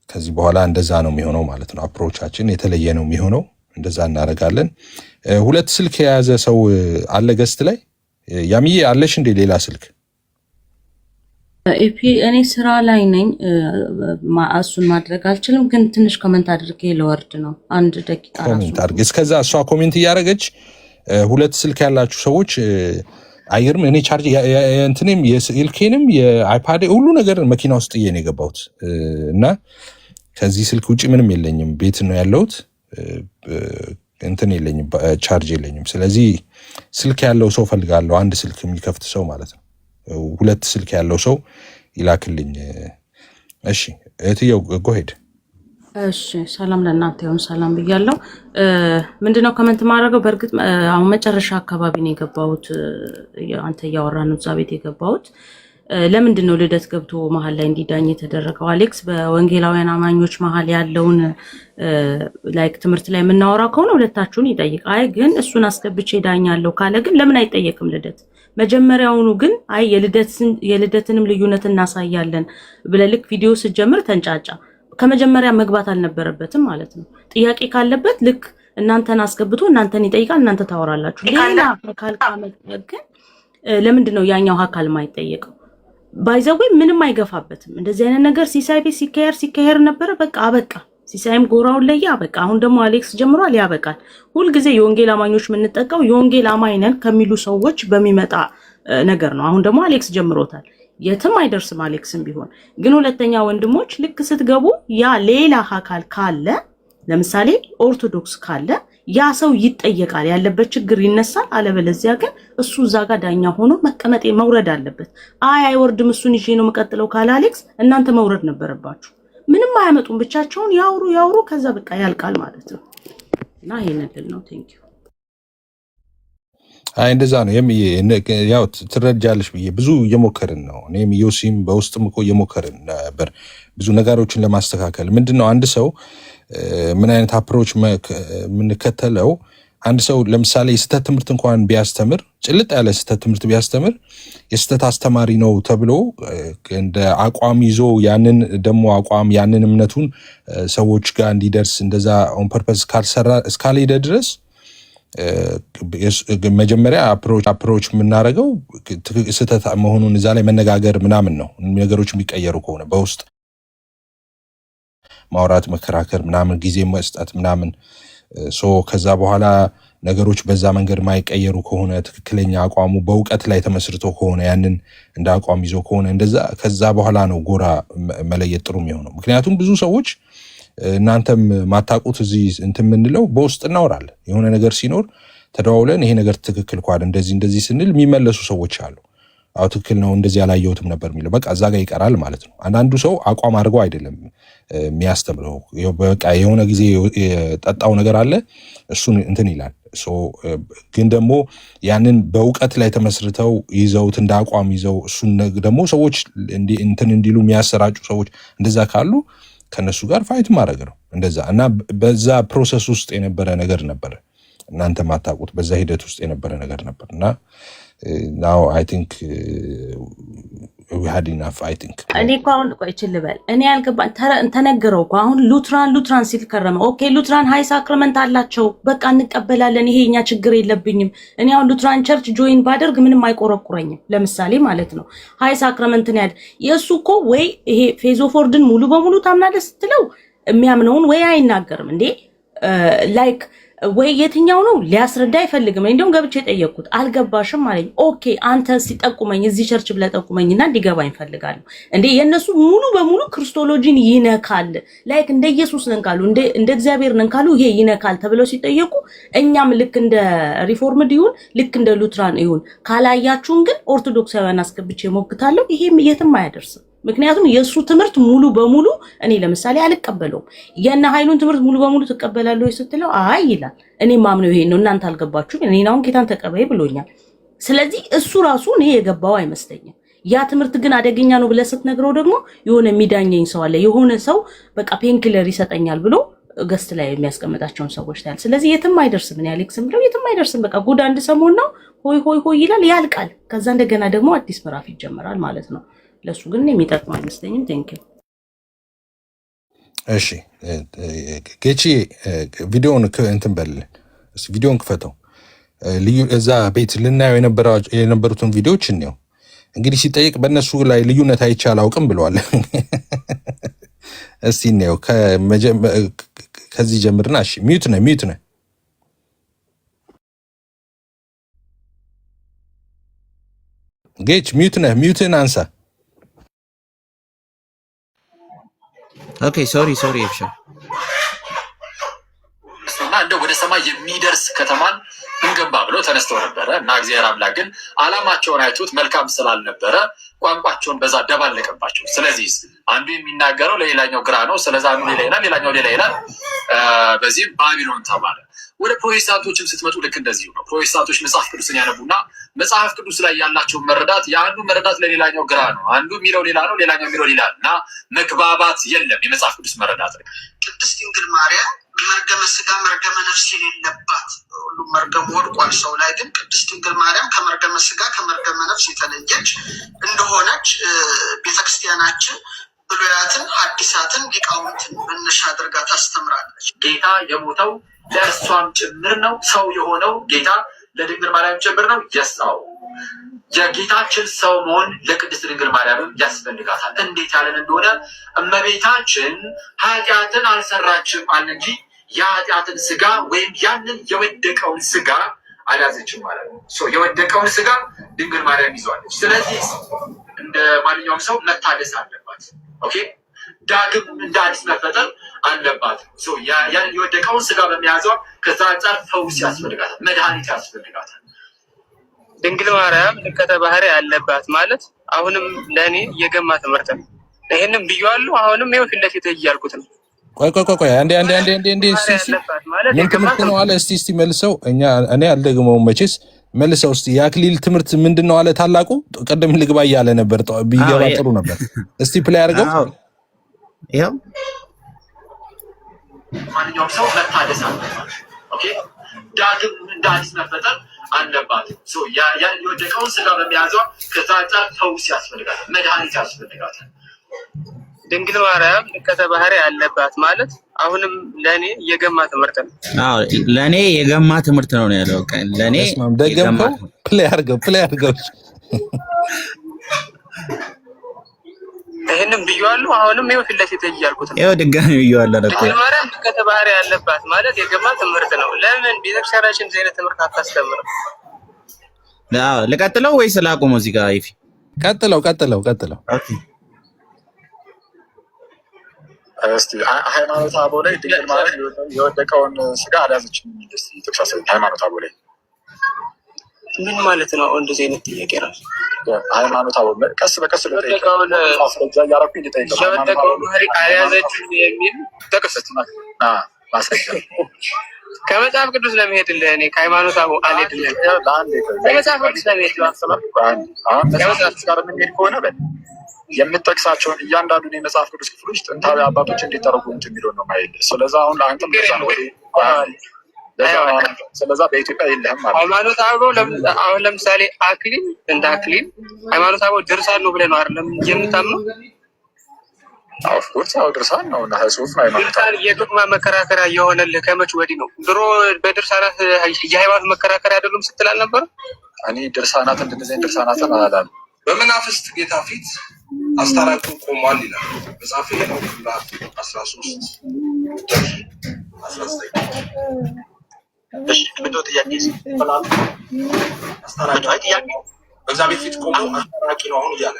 ከዚህ በኋላ እንደዛ ነው የሚሆነው ማለት ነው። አፕሮቻችን የተለየ ነው የሚሆነው። እንደዛ እናደርጋለን። 2 ስልክ የያዘ ሰው አለ ገስት ላይ። ያምዬ አለሽ እንዴ ሌላ ስልክ? ኤፒ እኔ ስራ ላይ ነኝ፣ እሱን ማድረግ አልችልም። ግን ትንሽ ኮሜንት አድርጌ ለወርድ ነው። 1 ደቂቃ ኮሜንት አድርጌ እስከዛ እሷ ኮሜንት እያደረገች 2 ስልክ ያላችሁ ሰዎች አይገርም። እኔ ቻርጅ እንትኔም የስልኬንም የአይፓድ ሁሉ ነገር መኪና ውስጥ ጥዬ ነው የገባሁት እና ከዚህ ስልክ ውጭ ምንም የለኝም። ቤት ነው ያለሁት። እንትን የለኝም፣ ቻርጅ የለኝም። ስለዚህ ስልክ ያለው ሰው ፈልጋለሁ። 1 ስልክ የሚከፍት ሰው ማለት ነው። 2 ስልክ ያለው ሰው ይላክልኝ። እሺ እህትየው ጎሄድ። እሺ ሰላም ለእናንተ ይሁን። ሰላም ብያለሁ። ምንድነው ኮሜንት ማድረገው? በእርግጥ አሁን መጨረሻ አካባቢ ነው የገባሁት። አንተ እያወራህ ነው እዛ ቤት የገባሁት። ለምንድን ነው ልደት ገብቶ መሀል ላይ እንዲዳኝ የተደረገው? አሌክስ በወንጌላውያን አማኞች መሀል ያለውን ላይክ ትምህርት ላይ የምናወራ ከሆነ ሁለታችሁን ይጠይቅ። አይ ግን እሱን አስገብቼ ዳኛለሁ ካለ ግን ለምን አይጠየቅም ልደት? መጀመሪያውኑ ግን አይ የልደትንም ልዩነት እናሳያለን ብለህ ልክ ቪዲዮ ስትጀምር ተንጫጫ። ከመጀመሪያ መግባት አልነበረበትም ማለት ነው። ጥያቄ ካለበት ልክ እናንተን አስገብቶ እናንተን ይጠይቃል፣ እናንተ ታወራላችሁ። ሌላ አካል ካመጣ ግን ለምንድን ነው ያኛው አካል ማይጠየቀው? ባይዘዌ ምንም አይገፋበትም። እንደዚህ አይነት ነገር ሲሳይ ቤት ሲካሄር ነበረ። በቃ አበቃ። ሲሳይም ጎራውን ለየ አበቃ። አሁን ደግሞ አሌክስ ጀምሯል፣ ያበቃል። ሁልጊዜ የወንጌል አማኞች የምንጠቀው የወንጌል አማኝ ነን ከሚሉ ሰዎች በሚመጣ ነገር ነው። አሁን ደግሞ አሌክስ ጀምሮታል። የትም አይደርስም አሌክስም ቢሆን። ግን ሁለተኛ ወንድሞች ልክ ስትገቡ ያ ሌላ አካል ካለ ለምሳሌ ኦርቶዶክስ ካለ ያ ሰው ይጠየቃል፣ ያለበት ችግር ይነሳል። አለበለዚያ ግን እሱ እዛ ጋር ዳኛ ሆኖ መቀመጥ መውረድ አለበት። አይወርድም እሱን ይዤ ነው መቀጥለው ካለ አሌክስ እናንተ መውረድ ነበረባችሁ። ምንም አያመጡም፣ ብቻቸውን ያውሩ ከዛ በቃ ያልቃል ማለት ነው። እና ይሄን እድል ነው። ቴንክ ዩ። አይ እንደዛ ነው። ያው ትረጃለሽ ብዬ ብዙ እየሞከርን ነው። እኔም ዮሲም በውስጥም እኮ እየሞከርን ነበር ብዙ ነገሮችን ለማስተካከል። ምንድነው አንድ ሰው ምን አይነት አፕሮች የምንከተለው? አንድ ሰው ለምሳሌ የስህተት ትምህርት እንኳን ቢያስተምር፣ ጭልጥ ያለ ስህተት ትምህርት ቢያስተምር የስህተት አስተማሪ ነው ተብሎ እንደ አቋም ይዞ ያንን ደግሞ አቋም ያንን እምነቱን ሰዎች ጋር እንዲደርስ እንደዛ ኦን ፐርፐስ እስካልሄደ ድረስ መጀመሪያ አፕሮች የምናደርገው ስህተት መሆኑን እዛ ላይ መነጋገር ምናምን ነው። ነገሮች የሚቀየሩ ከሆነ በውስጥ ማውራት፣ መከራከር ምናምን፣ ጊዜ መስጠት ምናምን ከዛ በኋላ ነገሮች በዛ መንገድ ማይቀየሩ ከሆነ ትክክለኛ አቋሙ በእውቀት ላይ ተመስርቶ ከሆነ ያንን እንደ አቋም ይዞ ከሆነ እንደዛ ከዛ በኋላ ነው ጎራ መለየት ጥሩ የሚሆነው። ምክንያቱም ብዙ ሰዎች እናንተም ማታቁት እዚህ እንትን የምንለው በውስጥ እናወራለን። የሆነ ነገር ሲኖር ተደዋውለን ይሄ ነገር ትክክል ኳል እንደዚህ ስንል የሚመለሱ ሰዎች አሉ። አዎ ትክክል ነው እንደዚህ አላየሁትም ነበር የሚለው በቃ እዛ ጋር ይቀራል ማለት ነው። አንዳንዱ ሰው አቋም አድርጎ አይደለም የሚያስተምረው። በቃ የሆነ ጊዜ የጠጣው ነገር አለ እሱን እንትን ይላል። ግን ደግሞ ያንን በእውቀት ላይ ተመስርተው ይዘውት እንደ አቋም ይዘው እሱን ደግሞ ሰዎች እንትን እንዲሉ የሚያሰራጩ ሰዎች እንደዛ ካሉ ከነሱ ጋር ፋይት ማድረግ ነው እንደዛ። እና በዛ ፕሮሰስ ውስጥ የነበረ ነገር ነበር፣ እናንተ ማታውቁት በዛ ሂደት ውስጥ የነበረ ነገር ነበር። እና ናው አይ ቲንክ we had enough I think እኔ እኮ አሁን ቆይ ልበል እኔ ያልገባኝ ተነገረው እኮ አሁን ሉትራን ሲል ከረመ። ኦኬ ሉትራን ሃይ ሳክራመንት አላቸው በቃ እንቀበላለን፣ ይሄ እኛ ችግር የለብኝም። እኔ አሁን ሉትራን ቸርች ጆይን ባደርግ ምንም አይቆረቁረኝም ለምሳሌ ማለት ነው። ሃይ ሳክራመንት ነው ያለ የሱ እኮ ወይ ይሄ ፌዞፎርድን ሙሉ በሙሉ ታምናለህ ስትለው የሚያምነውን ወይ አይናገርም እንዴ ላይክ ወይ የትኛው ነው ሊያስረዳ አይፈልግም። እንደውም ገብቼ ጠየቅኩት አልገባሽም አለኝ። ኦኬ አንተ ሲጠቁመኝ እዚህ ቸርች ብለህ ጠቁመኝና እንዲገባኝ ፈልጋለሁ። እንዴ የነሱ ሙሉ በሙሉ ክርስቶሎጂን ይነካል ላይክ እንደ ኢየሱስ ነን ካሉ እንደ እግዚአብሔር ነን ካሉ ይሄ ይነካል ተብለው ሲጠየቁ እኛም ልክ እንደ ሪፎርምድ ይሁን ልክ እንደ ሉትራን ይሁን ካላያችሁን ግን ኦርቶዶክሳውያን አስገብቼ ሞግታለሁ። ይሄም የትም አያደርስም። ምክንያቱም የሱ ትምህርት ሙሉ በሙሉ እኔ ለምሳሌ አልቀበለውም። የነ ኃይሉን ትምህርት ሙሉ በሙሉ ተቀበላለሁ ስትለው አይ ይላል። እኔ ማምነው ይሄን ነው እናንተ አልገባችሁም። እኔ አሁን ጌታን ተቀበይ ብሎኛል። ስለዚህ እሱ ራሱ እኔ የገባው አይመስለኝም። ያ ትምህርት ግን አደገኛ ነው ብለህ ስትነግረው ደግሞ የሆነ የሚዳኘኝ ሰው አለ። የሆነ ሰው በቃ ፔንኪለር ይሰጠኛል ብሎ ገስት ላይ የሚያስቀምጣቸውን ሰዎች ታያል። ስለዚህ የትም አይደርስም። እኔ አሌክስም ብለው የትም አይደርስም። በቃ ጉድ አንድ ሰሞን ነው ሆይ ሆይ ሆይ ይላል ያልቃል። ከዛ እንደገና ደግሞ አዲስ ምዕራፍ ይጀምራል ማለት ነው። ለሱ ግን የሚጠቅም አይመስለኝም። ቴንክ ዩ። እሺ ጌቺ ቪዲዮውን እንትን በልልን እስኪ ቪዲዮውን ክፈተው። ልዩ እዛ ቤት ልናየው የነበሩትን ቪዲዮዎች እንየው። እንግዲህ ሲጠይቅ በእነሱ ላይ ልዩነት አይቼ አላውቅም ብለዋል። እስቲ እንየው ከዚህ ጀምርና። እሺ ሚዩት ነህ ጌች ሚዩትን አንሳ። ኦኬ ሶሪ እሺ እና እንደ ወደ ሰማይ የሚደርስ ከተማን እንገንባ ብለው ተነስተው ነበረ እና እግዚአብሔር አምላክ ግን ዓላማቸውን አይቶት መልካም ስላልነበረ ቋንቋቸውን በዛ ደባለቀባቸው። ስለዚህ አንዱ የሚናገረው ለሌላኛው ግራ ነው። ስለዚህ አንዱ ሌላ ይላል፣ ሌላኛው ሌላ ይላል። በዚህም ባቢሎን ተባለ። ወደ ፕሮቴስታንቶችም ስትመጡ ልክ እንደዚሁ ነው። ፕሮቴስታንቶች መጽሐፍ ቅዱስን ያነቡና መጽሐፍ ቅዱስ ላይ ያላቸውን መረዳት የአንዱ መረዳት ለሌላኛው ግራ ነው። አንዱ የሚለው ሌላ ነው፣ ሌላኛው የሚለው ሌላ እና መግባባት የለም የመጽሐፍ ቅዱስ መረዳት ላይ። ቅድስት ድንግል ማርያም መርገመ ስጋ መርገመ ነፍስ የሌለባት ሁሉም መርገም ወድቋል ሰው ላይ። ግን ቅድስት ድንግል ማርያም ከመርገመ ስጋ ከመርገመ ነፍስ የተለየች እንደሆነች ቤተክርስቲያናችን ብሉያትን ሐዲሳትን ሊቃውንትን መነሻ አድርጋ ታስተምራለች። ጌታ የሞተው ለእርሷም ጭምር ነው። ሰው የሆነው ጌታ ለድንግል ማርያም ጭምር ነው። የሳው የጌታችን ሰው መሆን ለቅድስት ድንግል ማርያምም ያስፈልጋታል። እንዴት ያለን እንደሆነ እመቤታችን ኃጢአትን አልሰራችም አለ እንጂ የኃጢአትን ስጋ ወይም ያንን የወደቀውን ስጋ አልያዘችም ማለት ነው። የወደቀውን ስጋ ድንግል ማርያም ይዟለች። ስለዚህ እንደ ማንኛውም ሰው መታደስ አለባት። ኦኬ ዳግም እንደ አዲስ መፈጠር አለባት። ያንን የወደቀውን ስጋ በመያዟ ከዛ አንጻር ፈውስ ያስፈልጋታል፣ መድኃኒት ያስፈልጋታል። ድንግል ማርያም ልቀተ ባህሪ አለባት ማለት አሁንም ለእኔ የገማ ትምህርት ነው። ይህንም ብዬዋለሁ። አሁንም ይኸው ፊት ለፊት እያልኩት ነው። ቆይ አንዴ ምን ትምህርት ነው አለ? እስቲ መልሰው። እኔ አልደግመውም መቼስ። መልሰው እስቲ የአክሊል ትምህርት ምንድን ነው አለ ታላቁ? ቀደም ልግባ እያለ ነበር፣ ቢገባ ጥሩ ነበር። እስቲ ፕላይ አድርገው። ይኸው ማንኛውም ሰው መታደስ አለባት። ኦኬ ዳግም እንደ አዲስ መፈጠር አለባት። ያን የወደቀውን ስጋ በመያዟ ከዛ አንጻር ፈውስ ያስፈልጋታል፣ መድኃኒት ያስፈልጋታል። ድንግል ማርያም ልቀተ ባህሪ አለባት ማለት አሁንም ለእኔ የገማ ትምህርት ነው። ለእኔ የገማ ትምህርት ነው ያለው። ለእኔ ደገምከው። ፕላይ አድርገው። ይህንም ብዬዋለሁ። አሁንም ይኸው ፊት ለፊት እያልኩት ነው። ይኸው ድጋሚ ብዬዋለሁ። ድንግል ማርያም ልቀተ ባህሪ አለባት ማለት የገማ ትምህርት ነው። ለምን ቤተክርስቲያናችን እዚህ አይነት ትምህርት አታስተምርም? ልቀጥለው ወይስ ላቁመው? እዚህ ጋር ይፊ ቀጥለው። እስቲ ሃይማኖተ አበው ላይ ድንግል ማርያም የወደቀውን ስጋ አልያዘችም። ሃይማኖተ አበው ላይ ምን ማለት ነው? እንደዚህ አይነት ጥያቄ ራሱ ሃይማኖተ አበው ቀስ በቀስ ማስረጃ እያደረኩ እንዲጠይቀው የወደቀውን ባህሪ አልያዘችም የሚል ተከሰት ማስረጃ ከመጽሐፍ ቅዱስ ለመሄድልህ እኔ ከሃይማኖት አበው አልሄድልህም። ከመጽሐፍ ቅዱስ ለመሄድ ከመጽሐፍ ጋር የምንሄድ ከሆነ የምጠቅሳቸውን እያንዳንዱን የመጽሐፍ ቅዱስ ክፍሎች ጥንታዊ አባቶች እንዴት ተረጎሙት የሚለውን ነው ማይል። ስለዛ አሁን ለአንተም ስለዛ በኢትዮጵያ የለህም ማለት ሃይማኖት አበው። አሁን ለምሳሌ አክሊል እንደ አክሊል ሃይማኖት አበው ድርሳን ነው ብለህ ነው አይደለም የምታምነው? ኦፍኮርስ ድርሳን ነው እና ጽሁፍ ነው። ድርሳን የዶግማ መከራከሪያ የሆነልህ ከመች ወዲህ ነው? ድሮ በድርሳናት የሃይማኖት መከራከሪያ አይደሉም ስትል አልነበረ? እኔ ድርሳናት እንደዚህ ድርሳናትን አላለም። በመናፍስት ጌታ ፊት አስታራቂ ቆሟል ይላል መጽሐፍ ሄኖክ 13 19 እሺ ምንድነው ጥያቄ ይሰጣሉ? አስታራቂ ጥያቄ በእግዚአብሔር ፊት ቆሞ አስታራቂ ነው አሁን እያለ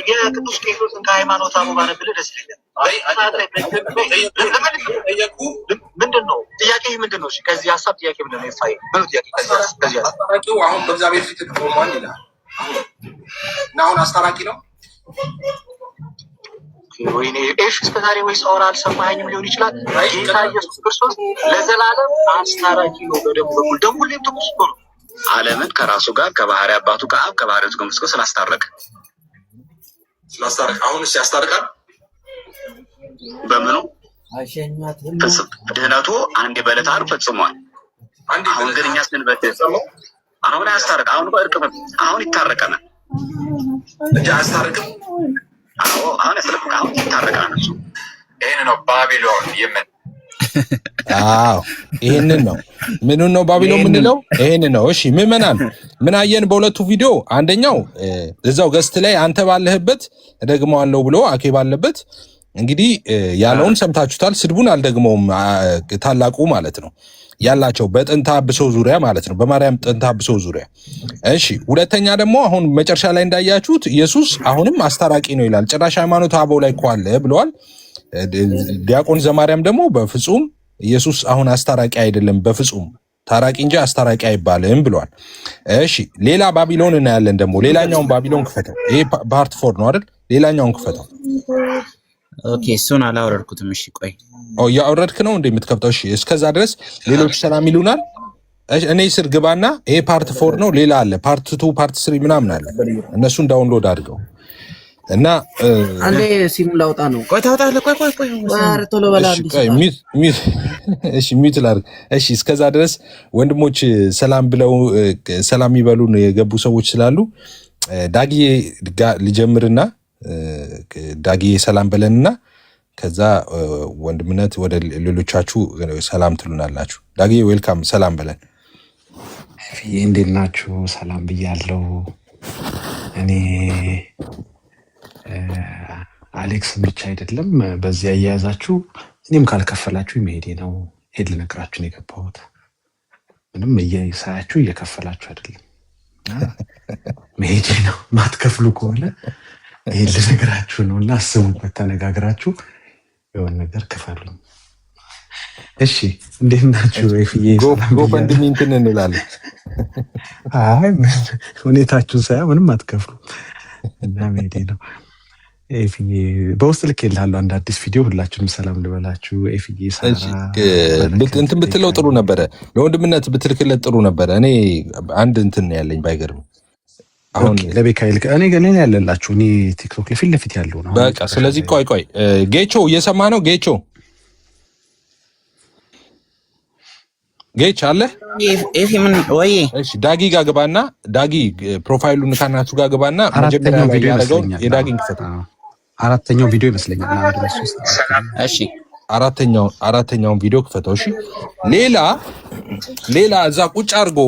የቅዱስ ቄርሎስን ከሃይማኖት አበው ባነብልህ ደስ ይለኛል። ምንድን ነው ጥያቄ? ምንድን ነው? ከዚህ ሀሳብ ጥያቄ ምንድን ነው? ይፋይ ምን ጥያቄ? ከዚህ አስታራቂው አሁን በእግዚአብሔር ፊት ቆሟል ይላል እና አሁን አስታራቂ ነው ወይኔ እሺ እስከዛሬ ወይ ሰው አልሰማኸኝም ሊሆን ይችላል። ጌታ ኢየሱስ ክርስቶስ ለዘላለም አስታራቂ ነው። በደሙ በኩል ደሙ ሁሌም ትኩስ ነው። ዓለምን ከራሱ ጋር ከባህሪ አባቱ ከአብ ከባህሪው ከመንፈስ ጋር ስላስታረቀ አሁንስ ያስታርቃል። በምኑ ድህነቱ አንዴ በዕለተ ዓርብ ፈጽሟል። አሁን ግን እኛ ስንበድል አሁን ያስታርቅ አሁን በእርቅ አሁን ይታረቀናል እንጂ አያስታርቅም። አሁን ያስታርቅ አሁን ይታረቀናል። ይሄን ነው ባቢሎን የምን ይሄንን ነው ምኑን ነው ባቢሎን የምንለው? ይሄንን ነው። እሺ ምዕመናን ምን አየን በሁለቱ ቪዲዮ? አንደኛው እዛው ገስት ላይ አንተ ባለህበት እደግመዋለሁ ብሎ አኬ ባለበት እንግዲህ ያለውን ሰምታችሁታል። ስድቡን አልደግመውም። ታላቁ ማለት ነው ያላቸው በጥንተ አብሶ ዙሪያ ማለት ነው፣ በማርያም ጥንተ አብሶ ዙሪያ። እሺ ሁለተኛ ደግሞ አሁን መጨረሻ ላይ እንዳያችሁት ኢየሱስ አሁንም አስታራቂ ነው ይላል። ጭራሽ ሃይማኖት አበው ላይ እኮ አለ ብለዋል። ዲያቆን ዘማርያም ደግሞ በፍጹም ኢየሱስ አሁን አስታራቂ አይደለም፣ በፍጹም ታራቂ እንጂ አስታራቂ አይባልም ብለዋል። እሺ ሌላ ባቢሎን እናያለን ደግሞ። ሌላኛውን ባቢሎን ክፈተው። ይሄ ፓርት 4 ነው አይደል? ሌላኛውን ክፈተው። ኦኬ እሱን አላወረድኩትም። እሺ ቆይ ያወረድክ ነው እንዴ የምትከፍተው? እሺ እስከዛ ድረስ ሌሎች ሰላም ይሉናል። እኔ ስር ግባና ይሄ ፓርት 4 ነው። ሌላ አለ ፓርት 2 ፓርት 3 ምናምን አለ። እነሱን ዳውንሎድ አድርገው እና አንዴ ሲሙ ላውጣ ነው። ቆይ ታውጣለህ። ቆይ ቶሎ በላ። እሺ ሚት ላድርግ። እሺ እስከዛ ድረስ ወንድሞች ሰላም ብለው ሰላም ይበሉን የገቡ ሰዎች ስላሉ ዳጊዬ ልጀምርና ዳጊዬ ሰላም በለንና ከዛ ወንድምነት ወደ ሌሎቻችሁ ሰላም ትሉናላችሁ። ዳጊዬ ዌልካም፣ ሰላም በለን። እንዴት ናችሁ? ሰላም ብያለሁ። እኔ አሌክስ ብቻ አይደለም በዚህ አያያዛችሁ እኔም ካልከፈላችሁ መሄዴ ነው። ሄድ ልነግራችሁ ነው የገባሁት። ምንም እየሳያችሁ እየከፈላችሁ አይደለም፣ መሄዴ ነው። ማትከፍሉ ከሆነ ሄድ ልነግራችሁ ነው እና አስቡበት፣ ተነጋግራችሁ የሆነ ነገር ክፈሉኝ። እሺ እንዴት ናችሁ? ጎፈንድሚ እንትን እንላለን። አይ ሁኔታችሁን ሳያ ምንም አትከፍሉ እና መሄዴ ነው። ኤፍዬ በውስጥ ልክ ይልሃለሁ አንድ አዲስ ቪዲዮ። ሁላችሁንም ሰላም ልበላችሁ። ኤፍዬ እንትን ብትለው ጥሩ ነበረ፣ ለወንድምነት ብትልክለት ጥሩ ነበረ። እኔ አንድ እንትን ያለኝ ባይገርም አሁን ለቤካይል እኔ ያለላችሁ እኔ ቲክቶክ ላይ ፊት ለፊት ያለው ነው በቃ። ስለዚህ ቆይ ጌቾ እየሰማ ነው? ጌቾ ጌች አለ? ኤፊ ምን ወይ? እሺ ዳጊ ጋር ግባና ዳጊ ፕሮፋይሉን ካናቱ ጋር ግባና መጀመሪያ ላይ ያደረገውን የዳጊን ክፈት። አራተኛው ቪዲዮ ይመስለኛል። እሺ አራተኛውን ቪዲዮ ክፈተው። እሺ ሌላ እዛ ቁጭ አድርጎ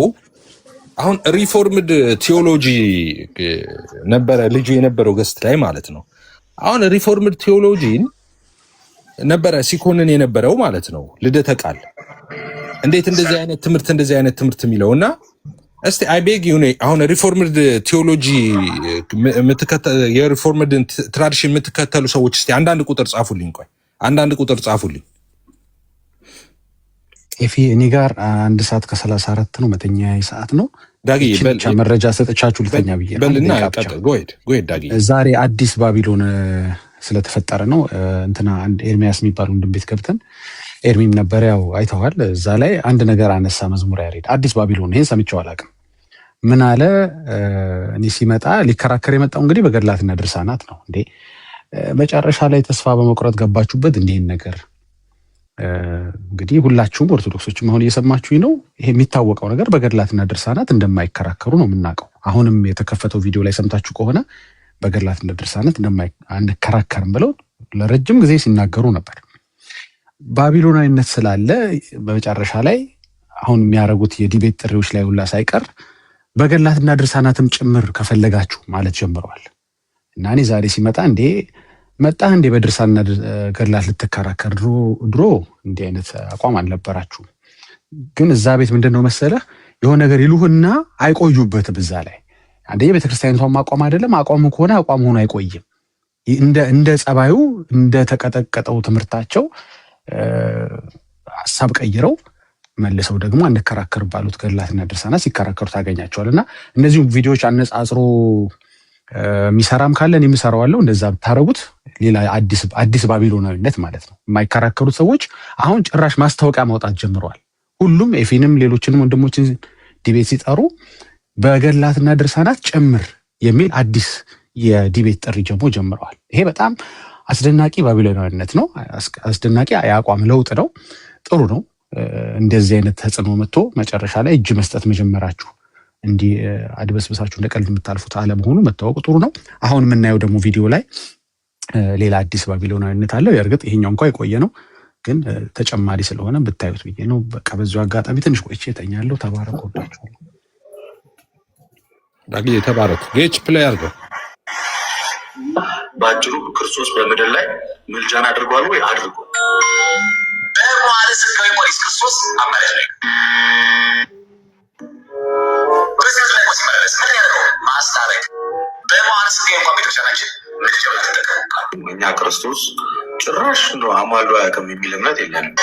አሁን ሪፎርምድ ቴዎሎጂ ነበረ ልጁ የነበረው ገስት ላይ ማለት ነው። አሁን ሪፎርምድ ቴዎሎጂን ነበረ ሲኮንን የነበረው ማለት ነው። ልደተ ቃል እንዴት እንደዚህ አይነት ትምህርት የሚለውና እስቲ አይ ቤግ ዩ አሁን ሪፎርምድ ቴዎሎጂ የሪፎርምድ ትራዲሽን የምትከተሉ ሰዎች እስቲ አንዳንድ ቁጥር ጻፉልኝ። ቆይ አንዳንድ ቁጥር ጻፉልኝ። ኤፊ እኔ ጋር 1 ሰዓት ከ34 ነው፣ መተኛ ሰዓት ነው። ዳጊ መረጃ ሰጥቻችሁ ልተኛ ብዬ በልና ጎሄድ ዳጊ ዛሬ አዲስ ባቢሎን ስለተፈጠረ ነው። እንትና አንድ ኤርሚያስ የሚባል ወንድም ቤት ገብተን ኤርሚም ነበር ያው አይተዋል። እዛ ላይ አንድ ነገር አነሳ። መዝሙር ያሬድ አዲስ ባቢሎን ይሄን ሰምቼው አላውቅም። ምን አለ? እኔ ሲመጣ ሊከራከር የመጣው እንግዲህ በገድላትና ድርሳናት ነው። እንዴ መጨረሻ ላይ ተስፋ በመቁረጥ ገባችሁበት እንዲህን ነገር እንግዲህ ሁላችሁም ኦርቶዶክሶችም አሁን እየሰማችሁኝ ነው። ይሄ የሚታወቀው ነገር በገድላትና ድርሳናት እንደማይከራከሩ ነው የምናውቀው። አሁንም የተከፈተው ቪዲዮ ላይ ሰምታችሁ ከሆነ በገድላትና ድርሳናት አንከራከርም ብለው ለረጅም ጊዜ ሲናገሩ ነበር። ባቢሎናዊነት ስላለ በመጨረሻ ላይ አሁን የሚያደርጉት የዲቤት ጥሪዎች ላይ ሁላ ሳይቀር በገድላትና ድርሳናትም ጭምር ከፈለጋችሁ ማለት ጀምረዋል። እና እኔ ዛሬ ሲመጣ እንዴ መጣህ እንዴ በድርሳና ገድላት ልትከራከር? ድሮ እንዲህ አይነት አቋም አልነበራችሁም። ግን እዛ ቤት ምንድነው መሰለህ የሆነ ነገር ይሉህና አይቆዩበትም። እዛ ላይ አንደኛ ቤተክርስቲያኒቷም አቋም አይደለም፣ አቋሙ ከሆነ አቋም ሆኖ አይቆይም። እንደ ጸባዩ እንደ ተቀጠቀጠው ትምህርታቸው ሐሳብ ቀይረው መልሰው ደግሞ አንከራከር ባሉት ገድላትና ድርሳናት ሲከራከሩ ታገኛቸዋልና እነዚህ ቪዲዮዎች አነጻጽሮ ሚሰራም ካለን የሚሰራዋለው እንደዛ ብታረጉት ሌላ አዲስ ባቢሎናዊነት ማለት ነው። የማይከራከሩት ሰዎች አሁን ጭራሽ ማስታወቂያ ማውጣት ጀምረዋል። ሁሉም ኤፊንም ሌሎችንም ወንድሞችን ዲቤት ሲጠሩ በገድላትና ድርሳናት ጭምር የሚል አዲስ የዲቤት ጥሪ ጀምረዋል። ይሄ በጣም አስደናቂ ባቢሎናዊነት ነው። አስደናቂ የአቋም ለውጥ ነው። ጥሩ ነው። እንደዚህ አይነት ተጽዕኖ መጥቶ መጨረሻ ላይ እጅ መስጠት መጀመራችሁ እንዲህ አድበስብሳችሁ እንደቀልድ የምታልፉት አለመሆኑ መታወቁ ጥሩ ነው። አሁን የምናየው ደግሞ ቪዲዮ ላይ ሌላ አዲስ ባቢሎናዊነት አለው። የእርግጥ ይሄኛው እንኳን የቆየ ነው፣ ግን ተጨማሪ ስለሆነ ብታዩት ብዬ ነው። በቃ በዚሁ አጋጣሚ ትንሽ ቆይቼ እተኛለሁ። ተባረኩ። ወዳችኋለሁ። ዳጊ ተባረክ። ጌች ፕሌይ አድርገው። በአጭሩ ክርስቶስ በምድር ላይ ምልጃን አድርጓል ወይ? አድርጎ በመዋዕለ ሥጋዌ ፖሊስ ክርስቶስ አማላጅ ላይ በስህተት ላይ ሲመላለስ ምን ያደርገው? ማስታረቅ። በመዋዕለ ሥጋዌ እንኳን ቤተክርስቲያናችን ምልጃ ተጠቀሙ። እኛ ክርስቶስ ጭራሽ እንደው አማልዶ አያውቅም የሚል እምነት የለንም።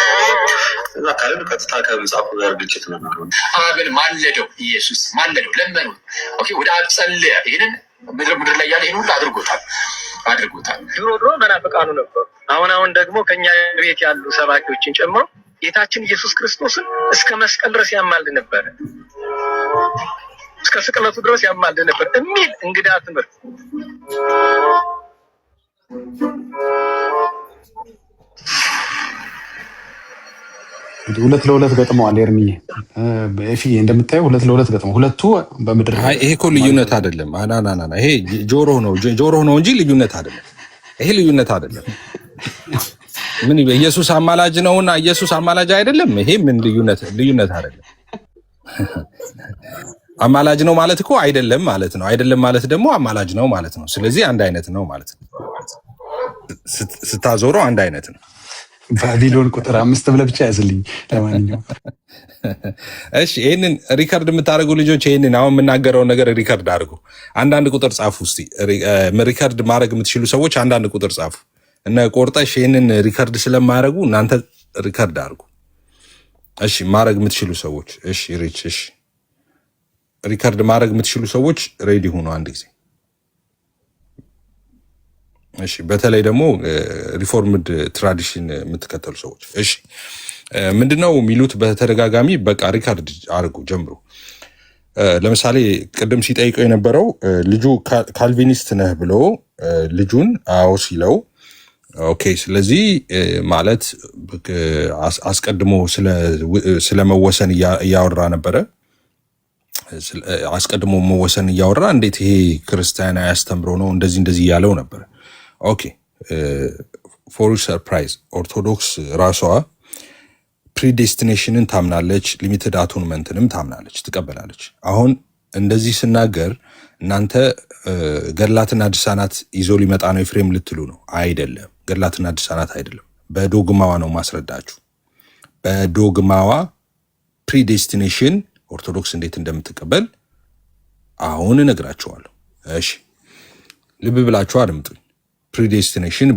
እዛ ካልን ቀጥታ ከመጽሐፉ ጋር ግጭት ነው የሚሆነው። አብን ማለደው፣ ኢየሱስ ማለደው፣ ለመኑት። ኦኬ ወደ አብ ጸለየ። ይሄንን ምድር ላይ ያለ ይሄን ሁሉ አድርጎታል። ድሮ መናፍቃኑ ነበሩ። አሁን ደግሞ ከኛ ቤት ያሉ ሰባኪዎችን ጨምሮ ጌታችን ኢየሱስ ክርስቶስን እስከ መስቀል ድረስ ያማልድ ነበር፣ እስከ ስቅለቱ ድረስ ያማልድ ነበር የሚል እንግዳ ትምህርት ሁለት ለሁለት ገጥመዋል። ኤርሚ ኤፊ እንደምታየው ሁለት ለሁለት ገጥመው ሁለቱ በምድር ይሄ እኮ ልዩነት አይደለም። አናናና ይሄ ጆሮ ነው እንጂ ልዩነት አይደለም። ይሄ ልዩነት አይደለም። ምን ኢየሱስ አማላጅ ነውና ኢየሱስ አማላጅ አይደለም። ይሄ ምን ልዩነት አይደለም። አማላጅ ነው ማለት እኮ አይደለም ማለት ነው። አይደለም ማለት ደግሞ አማላጅ ነው ማለት ነው። ስለዚህ አንድ አይነት ነው ማለት ነው። ስታዞረው አንድ አይነት ነው። ባቢሎን ቁጥር 5 ብለህ ብቻ ያዝልኝ። ለማንኛውም እሺ፣ ይሄንን ሪከርድ የምታደርጉ ልጆች ይሄንን አሁን የምናገረውን ነገር ሪከርድ አድርጉ። አንዳንድ ቁጥር ጻፉ እስቲ። ሪከርድ ማድረግ የምትችሉ ሰዎች አንዳንድ ቁጥር ጻፉ። እነ ቆርጠሽ ይሄንን ሪከርድ ስለማያደርጉ እናንተ ሪከርድ አድርጉ። እሺ፣ ማድረግ የምትችሉ ሰዎች እሺ፣ ሪች እሺ፣ ሪከርድ ማድረግ የምትችሉ ሰዎች ሬዲ ሆኖ አንድ ጊዜ እሺ። በተለይ ደግሞ ሪፎርምድ ትራዲሽን የምትከተሉ ሰዎች እሺ፣ ምንድነው የሚሉት በተደጋጋሚ በቃ ሪከርድ አድርጉ ጀምሩ። ለምሳሌ ቅድም ሲጠይቀው የነበረው ልጁ ካልቪኒስት ነህ ብሎ ልጁን አዎ ሲለው ኦኬ፣ ስለዚህ ማለት አስቀድሞ ስለመወሰን እያወራ ነበረ። አስቀድሞ መወሰን እያወራ እንዴት ይሄ ክርስቲያናዊ አስተምሮ ነው እንደዚህ እያለው ነበር። ኦኬ ፎር ሰርፕራይዝ ኦርቶዶክስ ራሷ ፕሪዴስቲኔሽንን ታምናለች፣ ሊሚትድ አቶንመንትንም ታምናለች፣ ትቀበላለች። አሁን እንደዚህ ስናገር እናንተ ገድላትና ድርሳናት ይዞ ሊመጣ ነው ኤፍሬም ልትሉ ነው። አይደለም፣ ገድላትና ድርሳናት አይደለም። በዶግማዋ ነው ማስረዳችሁ። በዶግማዋ ፕሪዴስቲኔሽን ኦርቶዶክስ እንዴት እንደምትቀበል አሁን እነግራችኋለሁ። እሺ ልብ ብላችሁ አድምጡኝ። ፕሪዴስቲኔሽን